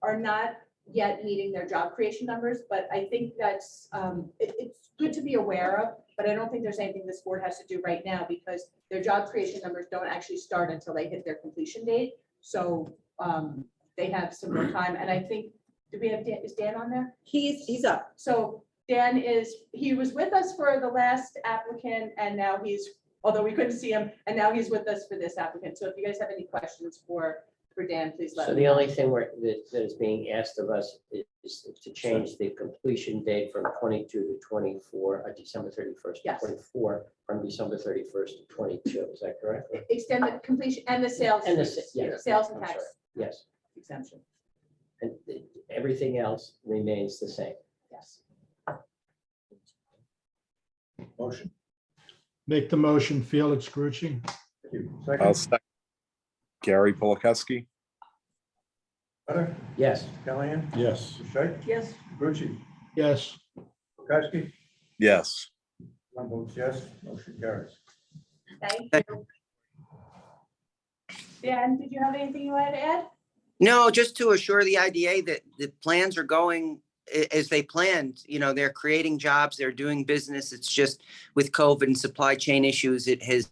are not yet meeting their job creation numbers, but I think that's, it's good to be aware of, but I don't think there's anything this board has to do right now because their job creation numbers don't actually start until they hit their completion date. So they have some more time. And I think, do we have Dan, is Dan on there? He's up. So Dan he was with us for the last applicant, and now he's, although we couldn't see him, and now he's with us for this applicant. So if you guys have any questions for Dan, please let So me the know. only thing that is being asked of us is to change the completion date from 22 to 24, December 31st to Yes. 24, from December 31st to 22. Is that correct? Extend the completion and the sales. And Sales and I'm tax sorry. Yes. exemption. And everything else remains the same. Yes. Motion. Make the motion, Felix Grucci. Thank you. I'll Second, second. Gary Polakowski. Trotter, Yes. Mr. Callahan, Yes. Mr. Strike, Yes. Grucci, Yes. Kowski. Yes. One vote yes, motion carries. Thank you. Dan, did you have anything you wanted to add? No, just to assure the IDA that the plans are going as they planned. They're creating jobs, they're doing business. It's just with COVID and supply chain issues, it has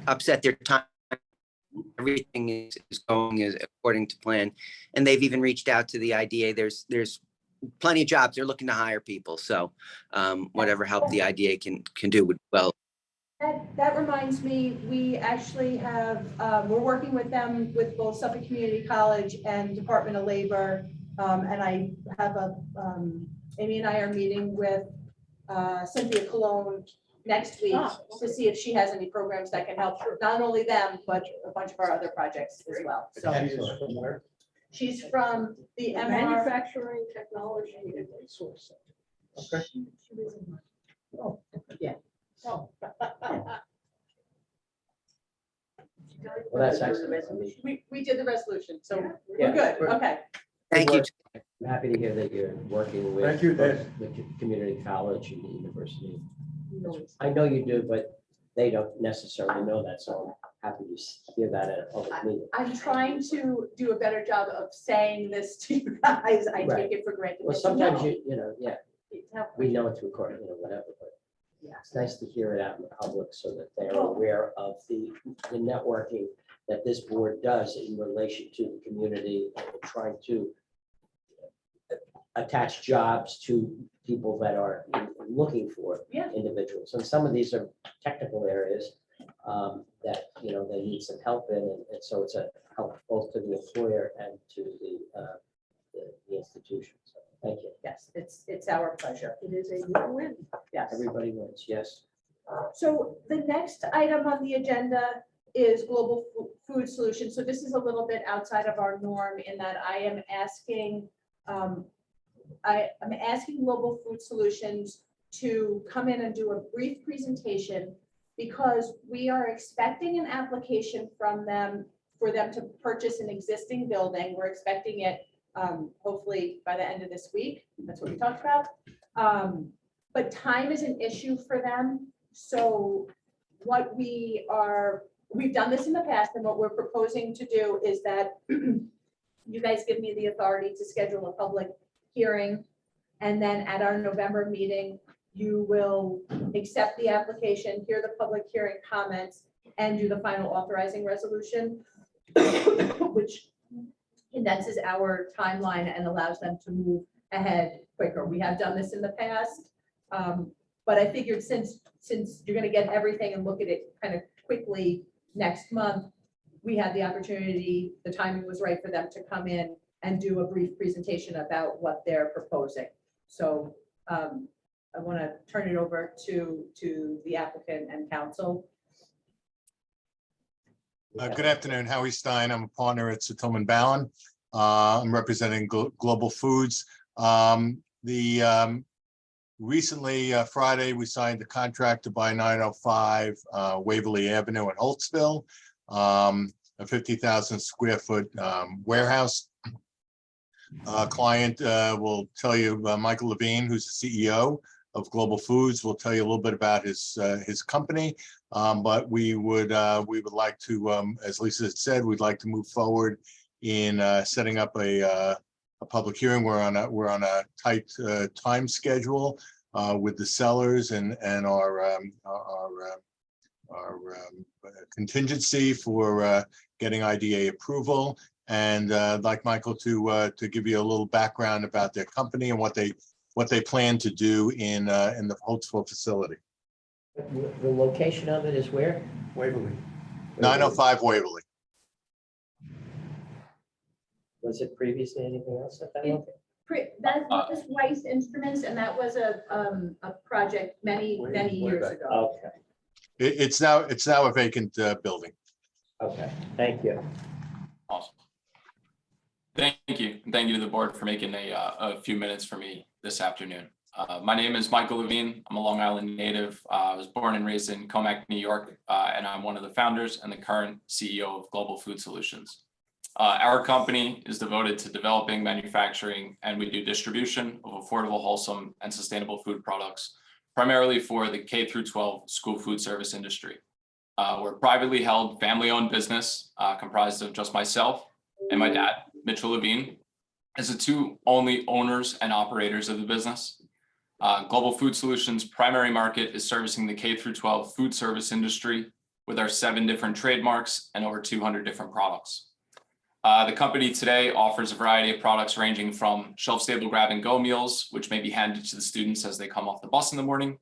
upset their time. Everything is going as according to plan. And they've even reached out to the IDA. There's plenty of jobs. They're looking to hire people. So whatever help the IDA can do would well. That reminds me, we actually have, we're working with them with both Suffolk Community College and Department of Labor. And I have Amy and I are meeting with Cynthia Cologne next week to see if she has any programs that can help not only them, but a bunch of our other projects as well. So She is from where? she's from the MR. Manufacturing Technology and Resource Center. Okay. Oh, yeah. Oh. Well, that's excellent. We did the resolution, so Yeah. we're good. Okay. Thank you. I'm happy to hear that you're working with Thank you, Dan. both the community college and the university. I know you do, but they don't necessarily know that, so happy to hear that at a public meeting. I'm trying to do a better job of saying this to you guys. I Right. take it for granted. Well, that sometimes know. you know, yeah, It's how- we know it's recorded, whatever, but Yeah. it's nice to hear it out in the public so that they're aware of the networking that this board does in relation to the community and trying to attach jobs to people that are looking for Yeah. individuals. And some of these are technical areas that, they need some help in. And so it's a help both to the employer and to the institution. So thank you. Yes, it's our pleasure. It is a win. Yes. Everybody wins, yes. So the next item on the agenda is Global Food Solutions. So this is a little bit outside of our norm in that I am asking Global Food Solutions to come in and do a brief presentation because we are expecting an application from them for them to purchase an existing building. We're expecting it hopefully by the end of this week. That's what we talked about. But time is an issue for them. So what we've done this in the past, and what we're proposing to do is that you guys give me the authority to schedule a public hearing. And then at our November meeting, you will accept the application, hear the public hearing comments, and do the final authorizing resolution, which condenses our timeline and allows them to move ahead quicker. We have done this in the past, but I figured since you're gonna get everything and look at it kind of quickly next month, we had the opportunity, the timing was right for them to come in and do a brief presentation about what they're proposing. So I want to turn it over to the applicant and counsel. Good afternoon, Howie Stein. I'm a partner at Tillman Ballin. I'm representing Global Foods. Recently, Friday, we signed the contract to buy 905 Waverly Avenue in Holtzville, a 50,000 square foot warehouse. Client will tell you, Michael Levine, who's the CEO of Global Foods, will tell you a little bit about his company. But we would like to, as Lisa had said, we'd like to move forward in setting up a public hearing. We're on a tight time schedule with the sellers and our contingency for getting IDA approval. And I'd like Michael to give you a little background about their company and what they plan to do in the Holtzville facility. The location of it is where? Waverly. 905 Waverly. Was it previously anything else at that It- location? That was Weiss Instruments, and that was a project many years ago. Okay, It's now a vacant building. okay, thank you. Awesome. Thank you. And thank you to the board for making a few minutes for me this afternoon. My name is Michael Levine. I'm a Long Island native. I was born and raised in Comac, New York, and I'm one of the founders and the current CEO of Global Food Solutions. Our company is devoted to developing, manufacturing, and we do distribution of affordable, wholesome, and sustainable food products, primarily for the K through 12 school food service industry. We're a privately held, family-owned business comprised of just myself and my dad, Mitchell Levine, as the two only owners and operators of the business. Global Food Solutions' primary market is servicing the K through 12 food service industry with our 7 different trademarks and over 200 different products. The company today offers a variety of products ranging from shelf-stable grab-and-go meals, which may be handed to the students as they come off the bus in the morning,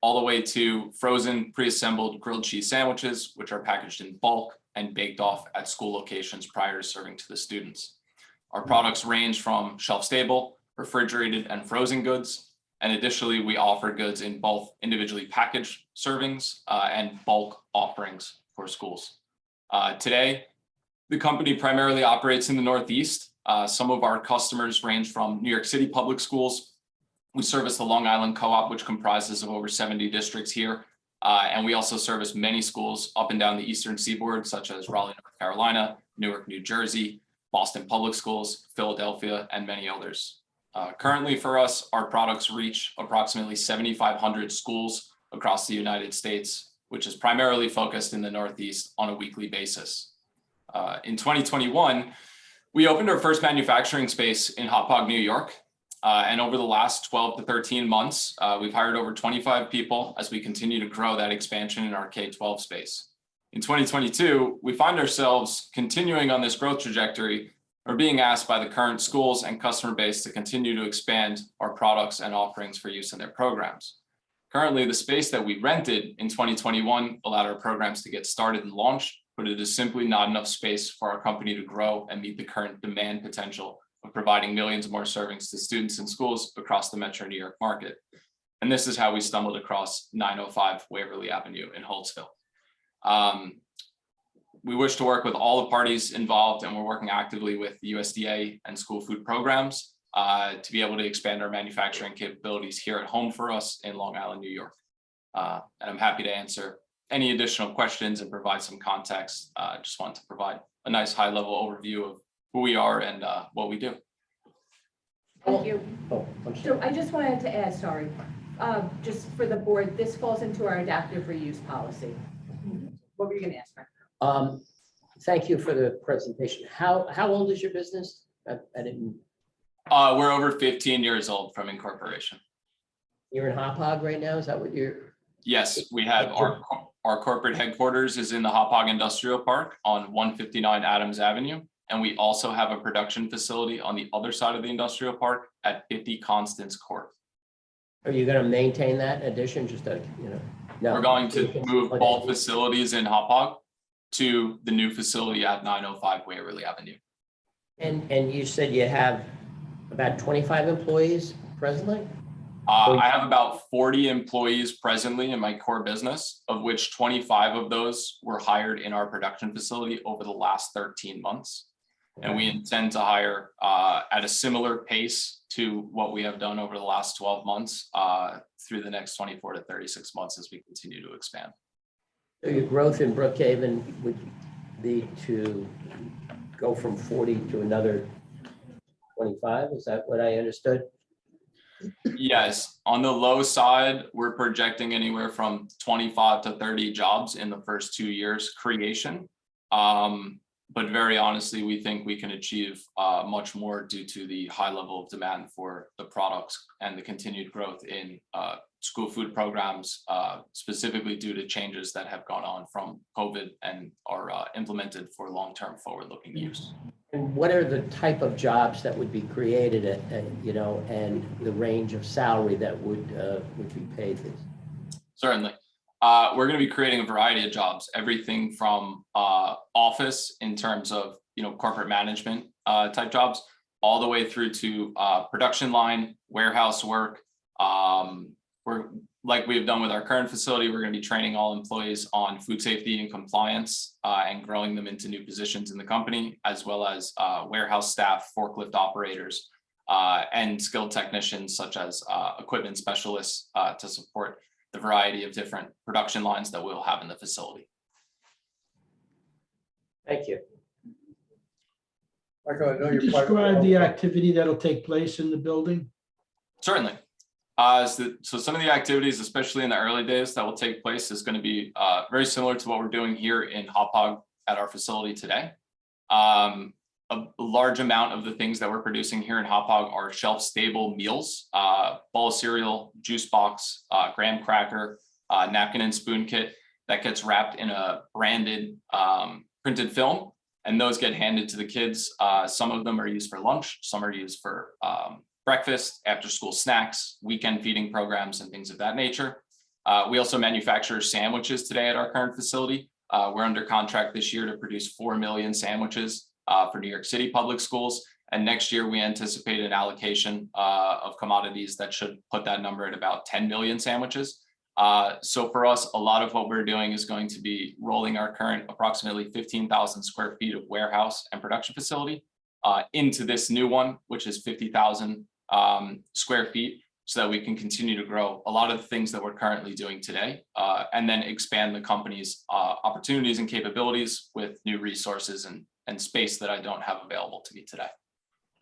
all the way to frozen, pre-assembled grilled cheese sandwiches, which are packaged in bulk and baked off at school locations prior to serving to the students. Our products range from shelf-stable, refrigerated, and frozen goods. And additionally, we offer goods in both individually packaged servings and bulk offerings for schools. Today, the company primarily operates in the Northeast. Some of our customers range from New York City public schools. We service the Long Island Co-op, which comprises of over 70 districts here. And we also service many schools up and down the Eastern Seaboard, such as Raleigh, North Carolina, Newark, New Jersey, Boston Public Schools, Philadelphia, and many others. Currently for us, our products reach approximately 7,500 schools across the United States, which is primarily focused in the Northeast on a weekly basis. In 2021, we opened our first manufacturing space in Hauppauge, New York. And over the last 12 to 13 months, we've hired over 25 people as we continue to grow that expansion in our K-12 space. In 2022, we find ourselves continuing on this growth trajectory or being asked by the current schools and customer base to continue to expand our products and offerings for use in their programs. Currently, the space that we rented in 2021 allowed our programs to get started and launched, but it is simply not enough space for our company to grow and meet the current demand potential of providing millions more servings to students and schools across the Metro New York market. And this is how we stumbled across 905 Waverly Avenue in Holtzville. We wish to work with all the parties involved, and we're working actively with the USDA and school food programs to be able to expand our manufacturing capabilities here at home for us in Long Island, New York. And I'm happy to answer any additional questions and provide some context. Just want to provide a nice high-level overview of who we are and what we do. Thank you. Oh, I'm So sorry. I just wanted to add, sorry, just for the board, this falls into our adaptive reuse policy. What were you gonna ask, Frank? Thank you for the presentation. How old is your business? I didn't, We're over 15 years old from incorporation. you're in Hauppauge right now? Is that what you're? Yes, we have our corporate headquarters is in the Hauppauge Industrial Park on 159 Adams Avenue. And we also have a production facility on the other side of the industrial park at 50 Constance Court. Are you gonna maintain that addition, just to, you know? No. We're going to move Okay. both facilities in Hauppauge to the new facility at 905 Waverly Avenue. And you said you have about 25 employees presently? I have about 40 employees presently in my core business, of which 25 of those were hired in our production facility over the last 13 months. And we intend to hire at a similar pace to what we have done over the last 12 months through the next 24 to 36 months as we continue to expand. So your growth in Brookhaven would be to go from 40 to another 25? Is that what I understood? Yes, on the low side, we're projecting anywhere from 25 to 30 jobs in the first 2 years creation. But very honestly, we think we can achieve much more due to the high level of demand for the products and the continued growth in school food programs, specifically due to changes that have gone on from COVID and are implemented for long-term forward-looking use. And what are the type of jobs that would be created you know, and the range of salary that would be paid? Certainly. We're going to be creating a variety of jobs, everything from office in terms of, you know, corporate management type jobs, all the way through to production line, warehouse work. We're, like we've done with our current facility, we're going to be training all employees on food safety and compliance and growing them into new positions in the company, as well as warehouse staff, forklift operators, and skilled technicians such as equipment specialists to support the variety of different production lines that we'll have in the facility. Thank you. Michael, I know Can you you're part of describe the activity that'll take place in the building? Certainly. So some of the activities, especially in the early days that will take place, is going to be very similar to what we're doing here in Hauppauge at our facility today. A large amount of the things that we're producing here in Hauppauge are shelf-stable meals, bowl of cereal, juice box, graham cracker, napkin and spoon kit that gets wrapped in a branded printed film, and those get handed to the kids. Some of them are used for lunch, some are used for breakfast, after school snacks, weekend feeding programs, and things of that nature. We also manufacture sandwiches today at our current facility. We're under contract this year to produce 4 million sandwiches for New York City public schools. And next year, we anticipate an allocation of commodities that should put that number at about 10 million sandwiches. So for us, a lot of what we're doing is going to be rolling our current approximately 15,000 square feet of warehouse and production facility into this new one, which is 50,000 square feet, so that we can continue to grow a lot of the things that we're currently doing today, and then expand the company's opportunities and capabilities with new resources and space that I don't have available to me today.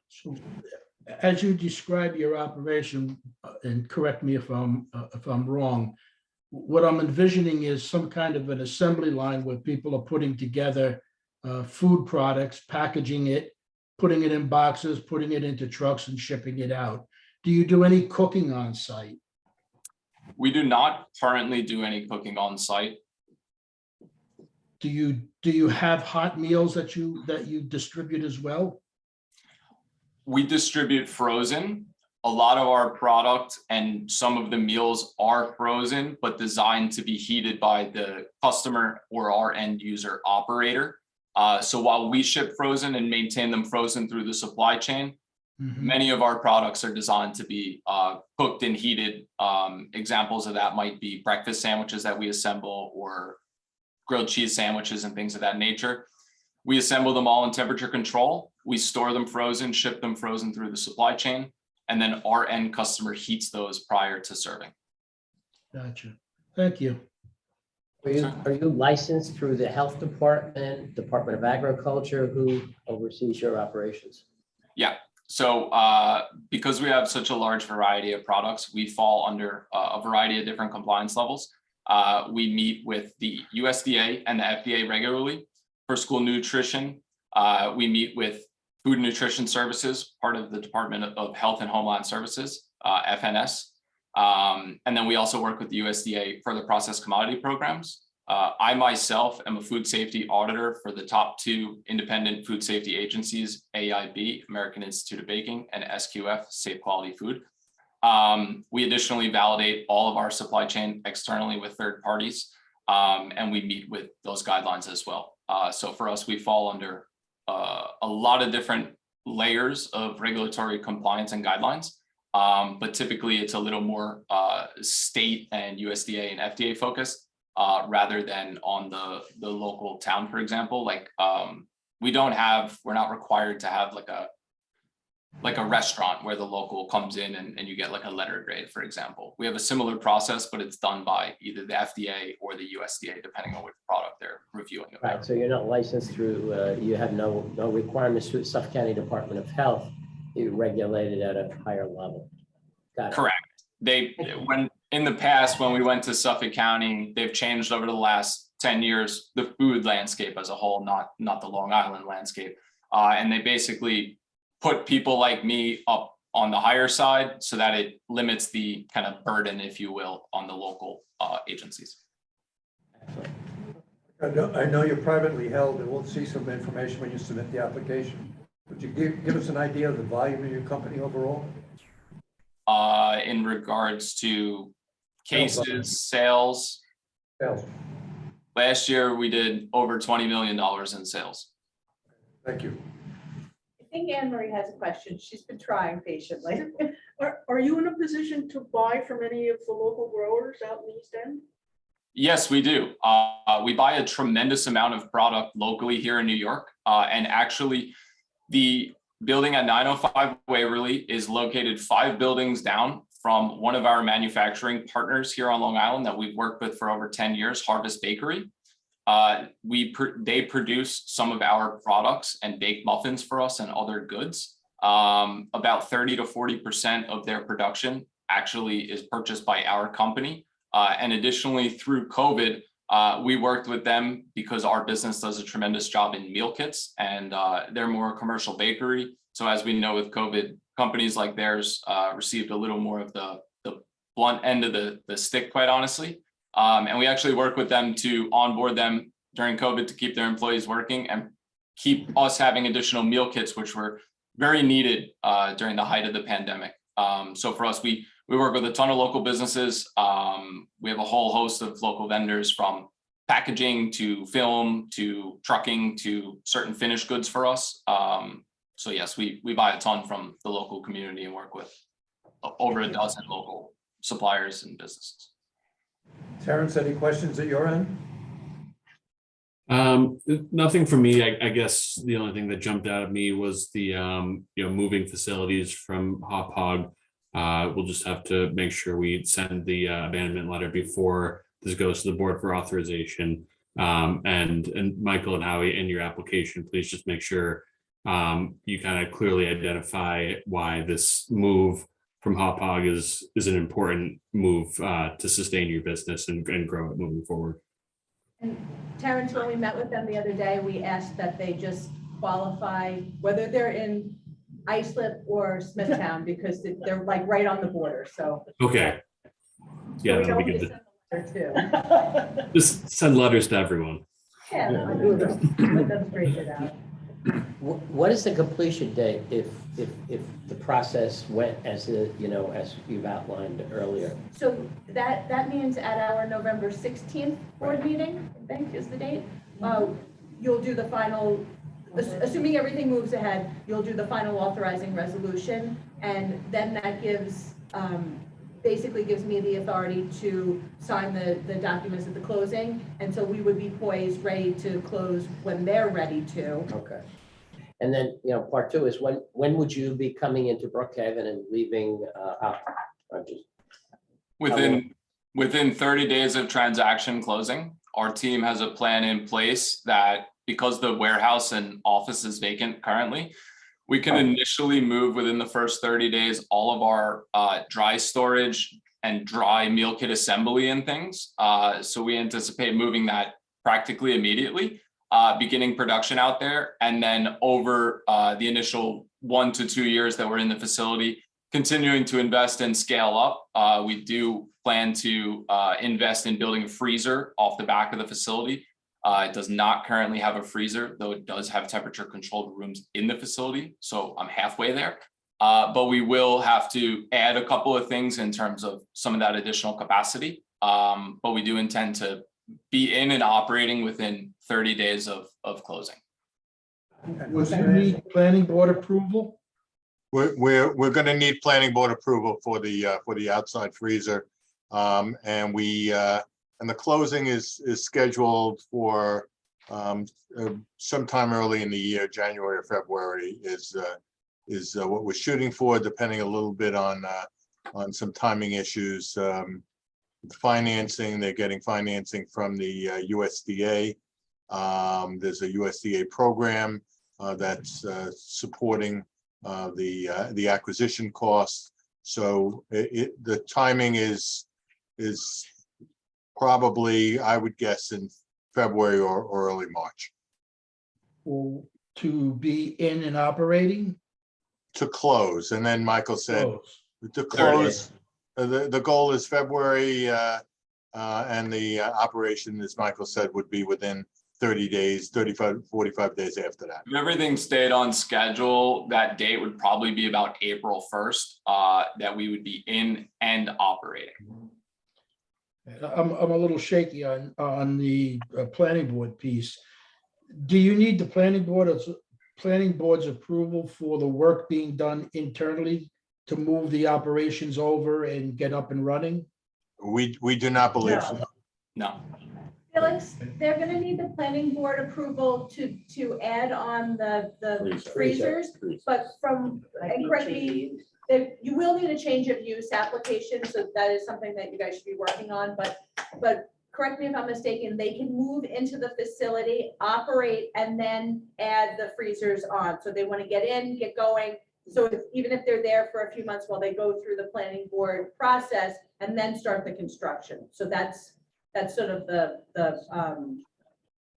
So, as you describe your operation, and correct me if I'm wrong, what I'm envisioning is some kind of an assembly line where people are putting together food products, packaging it, putting it in boxes, putting it into trucks and shipping it out. Do you do any cooking on site? We do not currently do any cooking on site. Do you have hot meals that you distribute as well? We distribute frozen. A lot of our product and some of the meals are frozen, but designed to be heated by the customer or our end user operator. So while we ship frozen and maintain them frozen through the supply chain, many of our products are designed to be cooked and heated. Examples of that might be breakfast sandwiches that we assemble or grilled cheese sandwiches and things of that nature. We assemble them all in temperature control. We store them frozen, ship them frozen through the supply chain, and then our end customer heats those prior to serving. Gotcha. Thank you. Are you licensed through the health department, Department of Agriculture? Who oversees your operations? Yeah. So because we have such a large variety of products, we fall under a variety of different compliance levels. We meet with the USDA and the FDA regularly for school nutrition. We meet with Food and Nutrition Services, part of the Department of Health and Homeland Services, FNS. And then we also work with the USDA for the processed commodity programs. I myself am a food safety auditor for the top 2 independent food safety agencies, AIB, American Institute of Baking, and SQF, Safe Quality Food. We additionally validate all of our supply chain externally with third parties, and we meet with those guidelines as well. So for us, we fall under a lot of different layers of regulatory compliance and guidelines, but typically it's a little more state and USDA and FDA focused rather than on the local town, for example. Like we're not required to have like a restaurant where the local comes in and you get like a letter grade, for example. We have a similar process, but it's done by either the FDA or the USDA, depending on which product they're reviewing. Right, so you're not licensed through, you have no requirements through Suffolk County Department of Health. You're regulated at a higher level. Got it. Correct. When in the past, when we went to Suffolk County, they've changed over the last 10 years, the food landscape as a whole, not the Long Island landscape. And they basically put people like me up on the higher side so that it limits the kind of burden, if you will, on the local agencies. I know you're privately held, and we'll see some information when you submit the application. Would you give us an idea of the volume of your company overall? In regards to cases, sales. Last year, we did over $20 million in sales. Thank you. I think Anne Marie has a question. She's been trying patiently. Are you in a position to buy from any of the local growers out in the East End? Yes, we do. We buy a tremendous amount of product locally here in New York. And actually, the building at 905 Waverly is located 5 buildings down from one of our manufacturing partners here on Long Island that we've worked with for over 10 years, Harvest Bakery. They produce some of our products and bake muffins for us and other goods. About 30 to 40% of their production actually is purchased by our company. And additionally, through COVID, we worked with them because our business does a tremendous job in meal kits, and they're more a commercial bakery. So as we know with COVID, companies like theirs received a little more of the blunt end of the stick, quite honestly. And we actually work with them to onboard them during COVID to keep their employees working and keep us having additional meal kits, which were very needed during the height of the pandemic. So for us, we work with a ton of local businesses. We have a whole host of local vendors, from packaging to film to trucking to certain finished goods for us. So yes, we buy a ton from the local community and work with over a dozen local suppliers and businesses. Terrence, any questions at your end? Nothing for me. I guess the only thing that jumped out at me was the moving facilities from Hop Hog. We'll just have to make sure we send the abandonment letter before this goes to the board for authorization. And Michael and Howie, in your application, please just make sure you kind of clearly identify why this move Hop Hog is an important move to sustain your business and grow it moving forward. And Terrence, when we met with them the other day, we asked that they just qualify whether they're in Islip or Smithtown, because they're like right on the border, so. Okay. Yeah, we that'll know be who to good. send the letter to. Just send letters to everyone. Yeah, let them straighten it out. What is the completion date if the process went as as you've outlined earlier? So that means at our November 16th board meeting, I think is the date, you'll do the final, assuming everything moves ahead, you'll do the final authorizing resolution, and then that gives, basically gives me the authority to sign the documents at the closing, and so we would be poised, ready to close when they're ready to. Okay. And then, part two is when would you be coming into Brookhaven and leaving? Within 30 days of transaction closing, our team has a plan in place that because the warehouse and office is vacant currently, we can initially move within the first 30 days all of our dry storage and dry meal kit assembly and things. So we anticipate moving that practically immediately, beginning production out there. And then over the initial 1 to 2 years that we're in the facility, continuing to invest and scale up. We do plan to invest in building a freezer off the back of the facility. It does not currently have a freezer, though it does have temperature controlled rooms in the facility. So I'm halfway there. But we will have to add a couple of things in terms of some of that additional capacity. But we do intend to be in and operating within 30 days of closing. Was you need planning board approval? We're going to need planning board approval for the outside freezer. And the closing is scheduled for sometime early in the year, January or February is what we're shooting for, depending a little bit on some timing issues. Financing, they're getting financing from the USDA. There's a USDA program that's supporting the acquisition costs. So the timing is probably, I would guess, in February or early March. To be in and operating? To close, and then Michael said to Close. The goal is February, and the operation, as Michael said, would be within 30 days, 45 days after that. If everything stayed on schedule, that date would probably be about April 1st, that we would be in and operating. I'm a little shaky on the planning board piece. Do you need the planning board's approval for the work being done internally to move the operations over and get up and running? We do not believe so. No. Felix, they're gonna need the planning board approval to add on the freezers, but and correct me, that you will need a change of use application, so that is something that you guys should be working on, but correct me if I'm mistaken, they can move into the facility, operate, and then add the freezers on. So they want to get in, get going. So even if they're there for a few months while they go through the planning board process and then start the construction. So that's sort of the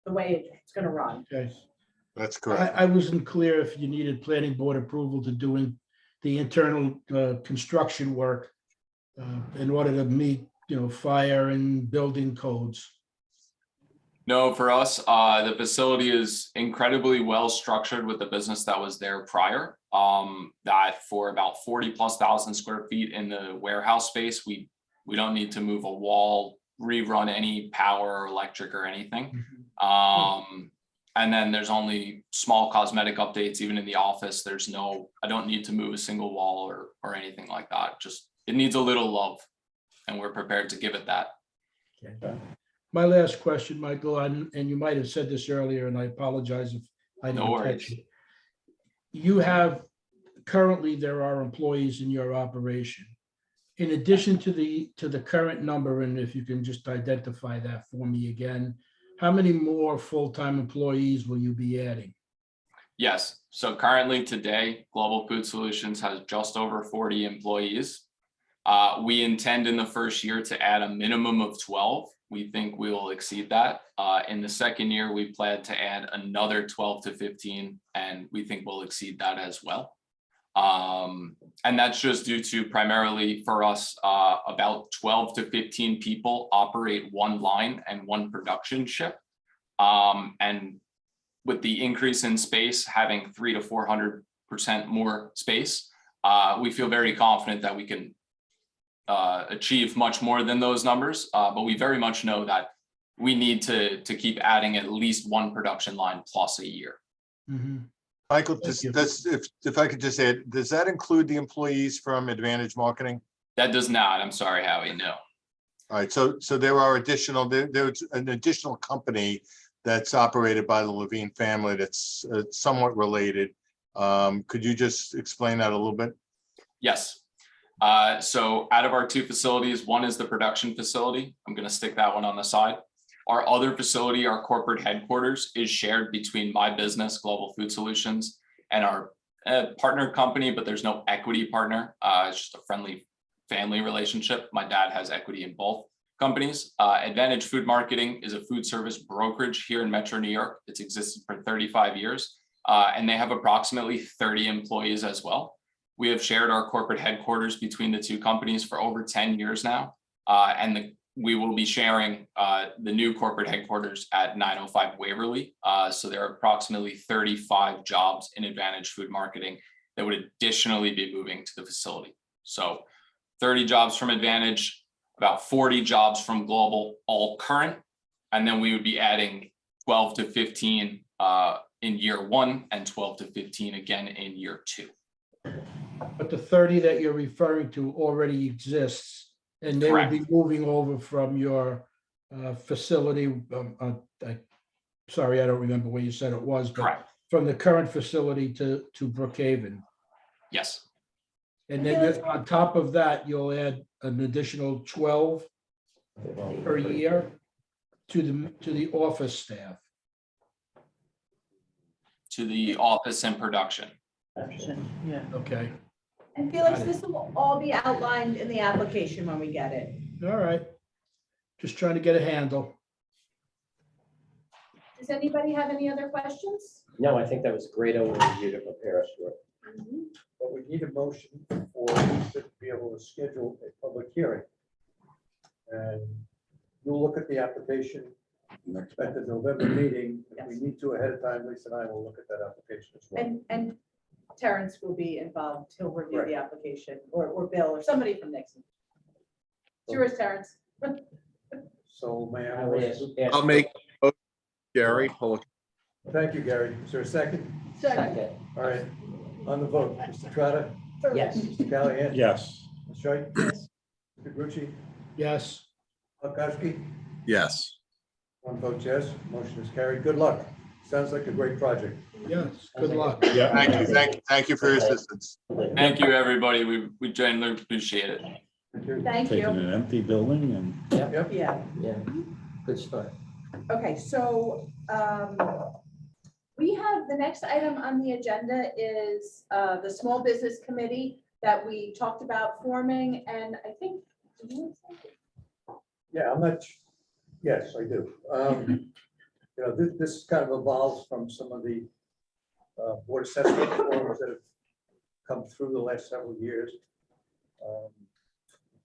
way it's going to run. Okay. That's correct. I wasn't clear if you needed planning board approval to doing the internal construction work in order to meet, fire and building codes. No, for us, the facility is incredibly well structured with the business that was there prior. That for about 40,000+ square feet in the warehouse space, we don't need to move a wall, rerun any power or electric or anything. And then there's only small cosmetic updates, even in the office. I don't need to move a single wall or anything like that. Just, it needs a little love, and we're prepared to give it that. My last question, Michael, and you might have said this earlier, and I apologize if I No didn't worries. catch it. You have, currently there are employees in your operation. In addition to the current number, and if you can just identify that for me again, how many more full-time employees will you be adding? Yes, so currently today, Global Food Solutions has just over 40 employees. We intend in the first year to add a minimum of 12. We think we will exceed that. In the second year, we plan to add another 12 to 15, and we think we'll exceed that as well. And that's just due to primarily for us, about 12 to 15 people operate one line and one production shift. And with the increase in space, having 300 to 400% more space, we feel very confident that we can achieve much more than those numbers. But we very much know that we need to keep adding at least one production line plus a year. Michael, if I could just add, does that include the employees from Advantage Marketing? That does not. I'm sorry, Howie, no. All right, so there are additional, there's an additional company that's operated by the Levine family that's somewhat related. Could you just explain that a little bit? Yes. So out of our two facilities, one is the production facility. I'm going to stick that one on the side. Our other facility, our corporate headquarters, is shared between my business, Global Food Solutions, and our partner company, but there's no equity partner. It's just a friendly family relationship. My dad has equity in both companies. Advantage Food Marketing is a food service brokerage here in Metro New York. It's existed for 35 years, and they have approximately 30 employees as well. We have shared our corporate headquarters between the two companies for over 10 years now, and we will be sharing the new corporate headquarters at 905 Waverly. So there are approximately 35 jobs in Advantage Food Marketing that would additionally be moving to the facility. So 30 jobs from Advantage, about 40 jobs from Global, all current. And then we would be adding 12 to 15 in year one and 12 to 15 again in year two. But the 30 that you're referring to already exists, and they will be moving over from your facility. Sorry, I don't remember where you said it was, but from the current facility to Brookhaven. Yes. And then on top of that, you'll add an additional 12 per year to the office staff. To the office and production. Yeah. Okay. And Felix, this will all be outlined in the application when we get it. All right. Just trying to get a handle. Does anybody have any other questions? No, I think that was a great overview to prepare us for. But we need a motion for us to be able to schedule a public hearing. And you'll look at the application at the November meeting. If we need to ahead of time, Lisa and I will look at that application as well. And Terrence will be involved. He'll review the application, or Bill, or somebody from Nixon. It's yours, Terrence. So may I? I'll make Gary. Thank you, Gary. Is there a second? Second. All right. On the vote, Mr. Trotter? Yes. Mr. Callahan? Yes. Ms. Choi? Yes. Mr. Grucci? Yes. Polakowski? Yes. One vote yes. Motion is carried. Good luck. Sounds like a great project. Yes. Good luck. Yeah, thank you for your assistance. Thank you, everybody. We genuinely appreciate it. Thank Taking you. an empty building and. Yep. Yeah. Yeah. Good start. Okay, so we have, the next item on the agenda is the Small Business Committee that we talked about forming, and I think, did you want to say? Yeah, I'm not, yes, I do. You know, this kind of evolves from some of the board assessment forms that have come through the last several years.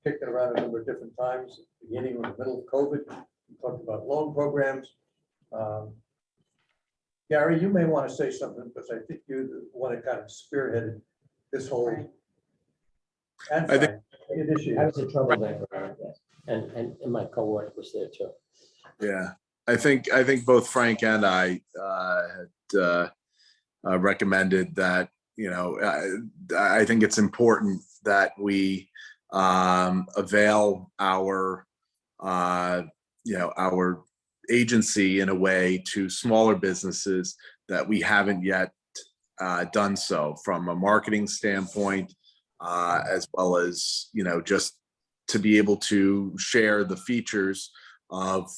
Kicked it around a number of different times, beginning in the middle of COVID. We talked about loan programs. Gary, you may want to say something because I think you're the one that kind of spearheaded this whole. And I think initiative. I was in trouble there, yes. And my coworker was there too. Yeah, I think both Frank and I had recommended that, you know, I think it's important that we avail our, you know, our agency in a way to smaller businesses that we haven't yet done so from a marketing standpoint, as well as, you know, just to be able to share the features of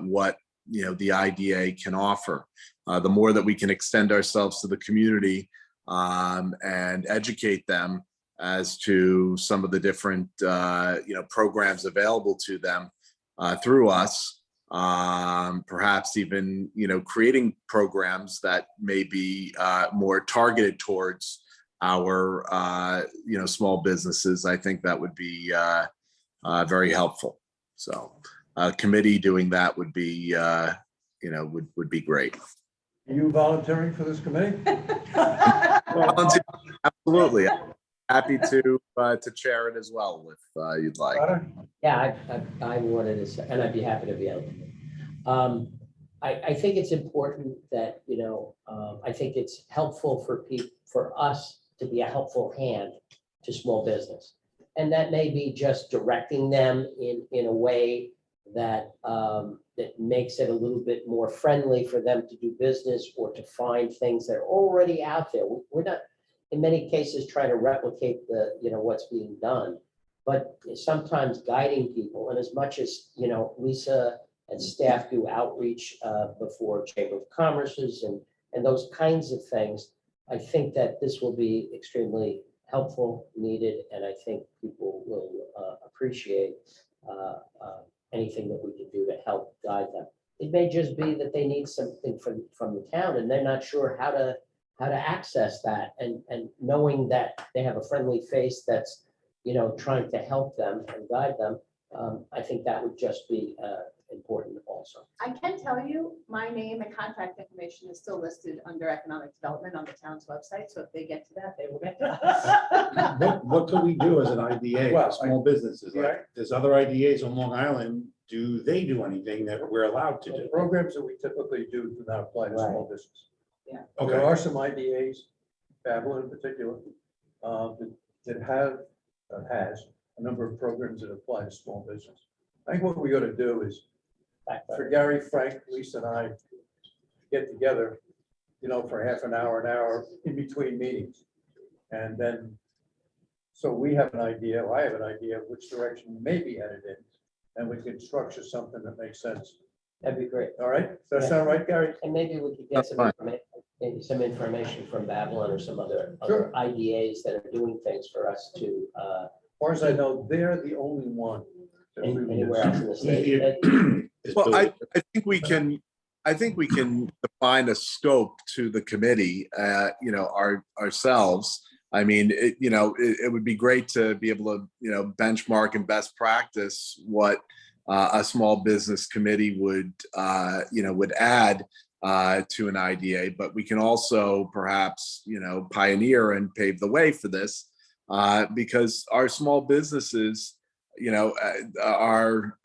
what, you know, the IDA can offer. the more that we can extend ourselves to the community and educate them as to some of the different programs available to them through us. Perhaps even creating programs that may be more targeted towards our small businesses. I think that would be very helpful. So a committee doing that would be would be great. Are you volunteering for this committee? Absolutely. Happy to chair it as well if you'd like. Yeah, I wanted to say, and I'd be happy to be able to. I think it's important that, I think it's helpful for us to be a helpful hand to small business. And that may be just directing them in a way that that makes it a little bit more friendly for them to do business or to find things that are already out there. We're not, in many cases, trying to replicate what's being done, but sometimes guiding people. And as much as, Lisa and staff do outreach before Chamber of Commerce's and those kinds of things, I think that this will be extremely helpful, needed, and I think people will appreciate anything that we can do to help guide them. It may just be that they need something from the town and they're not sure how to access that, and knowing that they have a friendly face that's trying to help them and guide them. I think that would just be important also. I can tell you, my name and contact information is still listed under economic development on the town's website, so if they get to that, they will get to that. What could we do as an IDA, Well, for small businesses? yeah. Like, there's other IDAs on Long Island. Do they do anything that we're allowed to The do? programs that we typically do not apply to small business. Yeah. Okay. There are some IDAs, Babylon in particular, that has a number of programs that apply to small business. I think what we ought to do is, for Gary, Frank, Lisa, and I, get together, for half an hour in between meetings. And then, so we have an idea, or I have an idea of which direction we may be headed in, and we can structure something that makes sense. That'd be great. All right? Does that Yeah. sound right, Gary? And maybe we could get some information from Babylon or some other IDAs that are doing things for us to. As far as I know, they're the only one. that really Anywhere else in the is. state. Well, I think we can define a scope to the committee, ourselves. I mean, it would be great to be able to, benchmark and best practice what a small business committee would add to an IDA, but we can also perhaps, pioneer and pave the way for this because our small businesses, are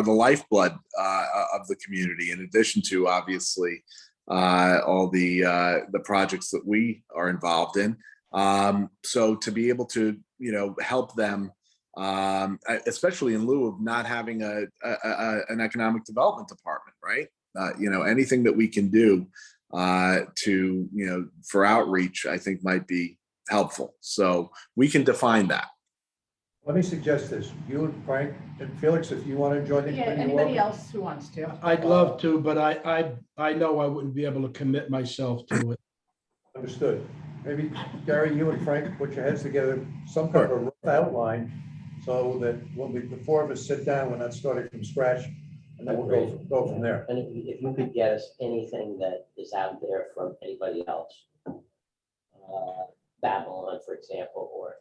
the lifeblood of the community, in addition to obviously all the projects that we are involved in. So to be able to, help them, especially in lieu of not having an economic development department, right? Anything that we can do to, for outreach, I think might be helpful. So we can define that. Let me suggest this. You and Frank and Felix, if you want to join the Yeah, committee. anybody else who wants to. I'd love to, but I know I wouldn't be able to commit myself to it. Understood. Maybe Gary, you and Frank put your heads together, some kind of a rough outline, so that when the four of us sit down, we're not starting from scratch, and then we'll go from there. And if you could get us anything that is out there from anybody else, Babylon, for example, or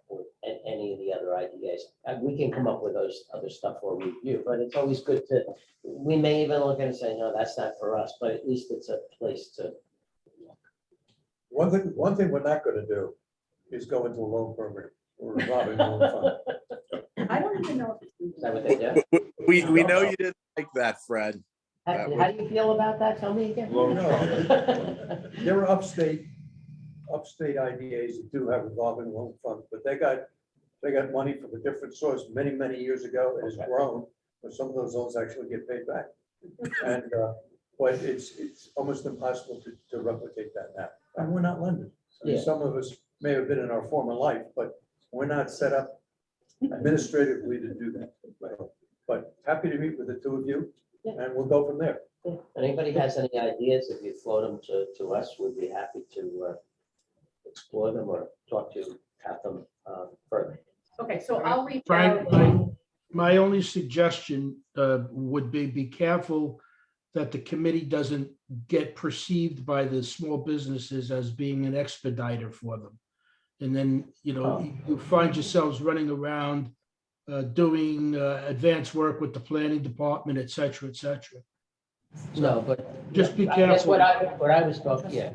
any of the other ideas, we can come up with those other stuff for review. But it's always good to. We may even look and say, no, that's not for us. But at least it's a place to. One thing we're not going to do is go into a loan program or revolving loan fund. I don't even know if Is that what they do? We know you didn't like that, Fred. How do you feel about that? Tell me again. There are upstate IDAs that do have revolving loan funds, but they got money from a different source many years ago. It has grown, but some of those loans actually get paid back. And but it's almost impossible to replicate that now. And we're not lenders. I mean, Yeah. some of us may have been in our former life, but we're not set up administratively to do that. But happy to meet with the two of you. and we'll go from there. Anybody has any ideas, if you float them to us, we'd be happy to explore them or talk to them further. Okay, so I'll reach Frank, out. my only suggestion would be careful that the committee doesn't get perceived by the small businesses as being an expediter for them. And then, you find yourselves running around doing advanced work with the planning department, et cetera, et cetera. No, but. Just be That's careful. what I was talking, yeah.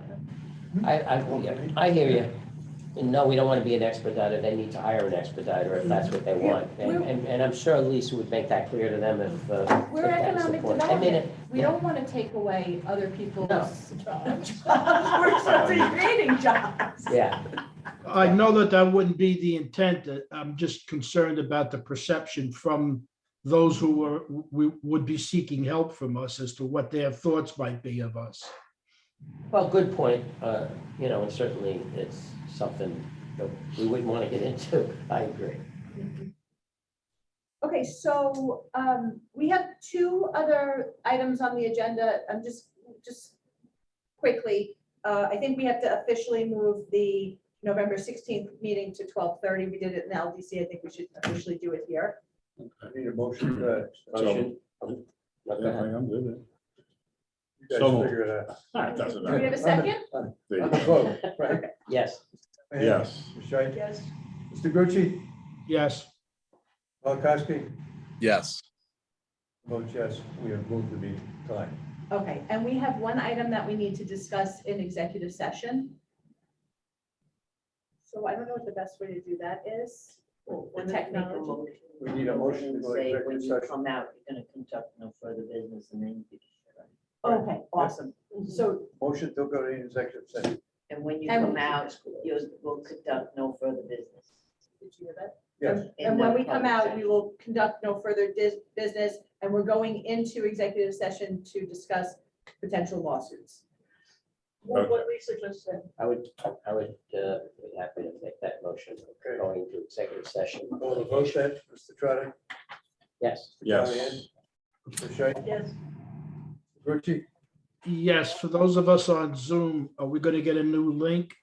I hear you. And no, we don't want to be an expediter. They need to hire an expediter if that's what they want. And I'm sure Lisa would make that clear to them if. We're if that's the economic point. I mean, development. it- We don't want to take away other people's No. jobs. We're supposed to be creating jobs. Yeah, I know that wouldn't be the intent. I'm just concerned about the perception from those we would be seeking help from us as to what their thoughts might be of us. well, good point. And certainly it's something that we wouldn't want to get into. I agree. Okay, so we have two other items on the agenda. I'm just quickly, I think we have to officially move the November 16th meeting to 12:30. We did it in the LDC. I think we should officially do it here. I need a motion for that. Motion. I'm good. You guys So- figure it out. It doesn't Do we have a matter. second? On the vote, right? Yes. Yes. Ms. Scheid? Yes. Mr. Grucci? Yes. Malakowski? Yes. Votes yes, we have moved to the time. Okay, and we have one item that we need to discuss in executive session. So I don't know what the best way to do that is. The technology. We need a motion to go to Say when executive you session. come out, you're gonna conduct no further business and then you Okay, awesome. So, Motion to go to executive session. and when you And- come out, you will conduct no further business. did you hear that? Yes. And when we come out, we will conduct no further business, and we're going into executive session to discuss potential lawsuits. What Lisa just said. I would be happy to make that motion. Okay. Going into executive session. Call the vote then, Mr. Trotter? Yes. Yes. Mr. Scheid? Yes. Grucci? Yes, for those of us on Zoom, are we going to get a new link?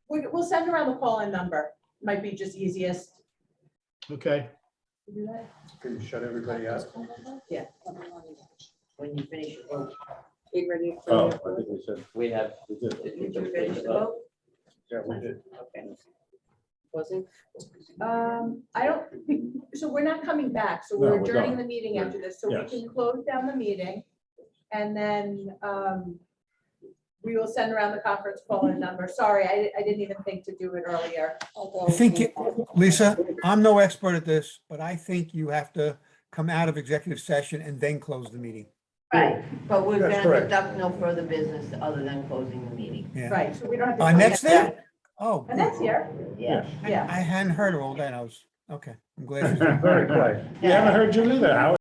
We'll send around the call-in number. Might be just easiest. Okay. Do that? Can you shut everybody out? Yeah. When you finish your vote. Get ready Oh, I think we said. We have. we did. Did you finish the vote? Yeah, we did. Okay. Wasn't? I don't, so we're not coming back, so No, we're we're adjourning done. the meeting after this, so we Yes. can close down the meeting. And then we will send around the conference call in number. Sorry, I didn't even think to do it earlier. I think, Lisa, I'm no expert at this, but I think you have to come out of executive session and then close the meeting. Right, but we're That's gonna correct. conduct no further business other than closing the meeting. Yeah. Right, so we don't have to. Annette's there? Oh, And that's here. Yeah. Yeah. I hadn't heard her all day. I was, okay, I'm glad she's Very quiet. We haven't heard you either, Howard.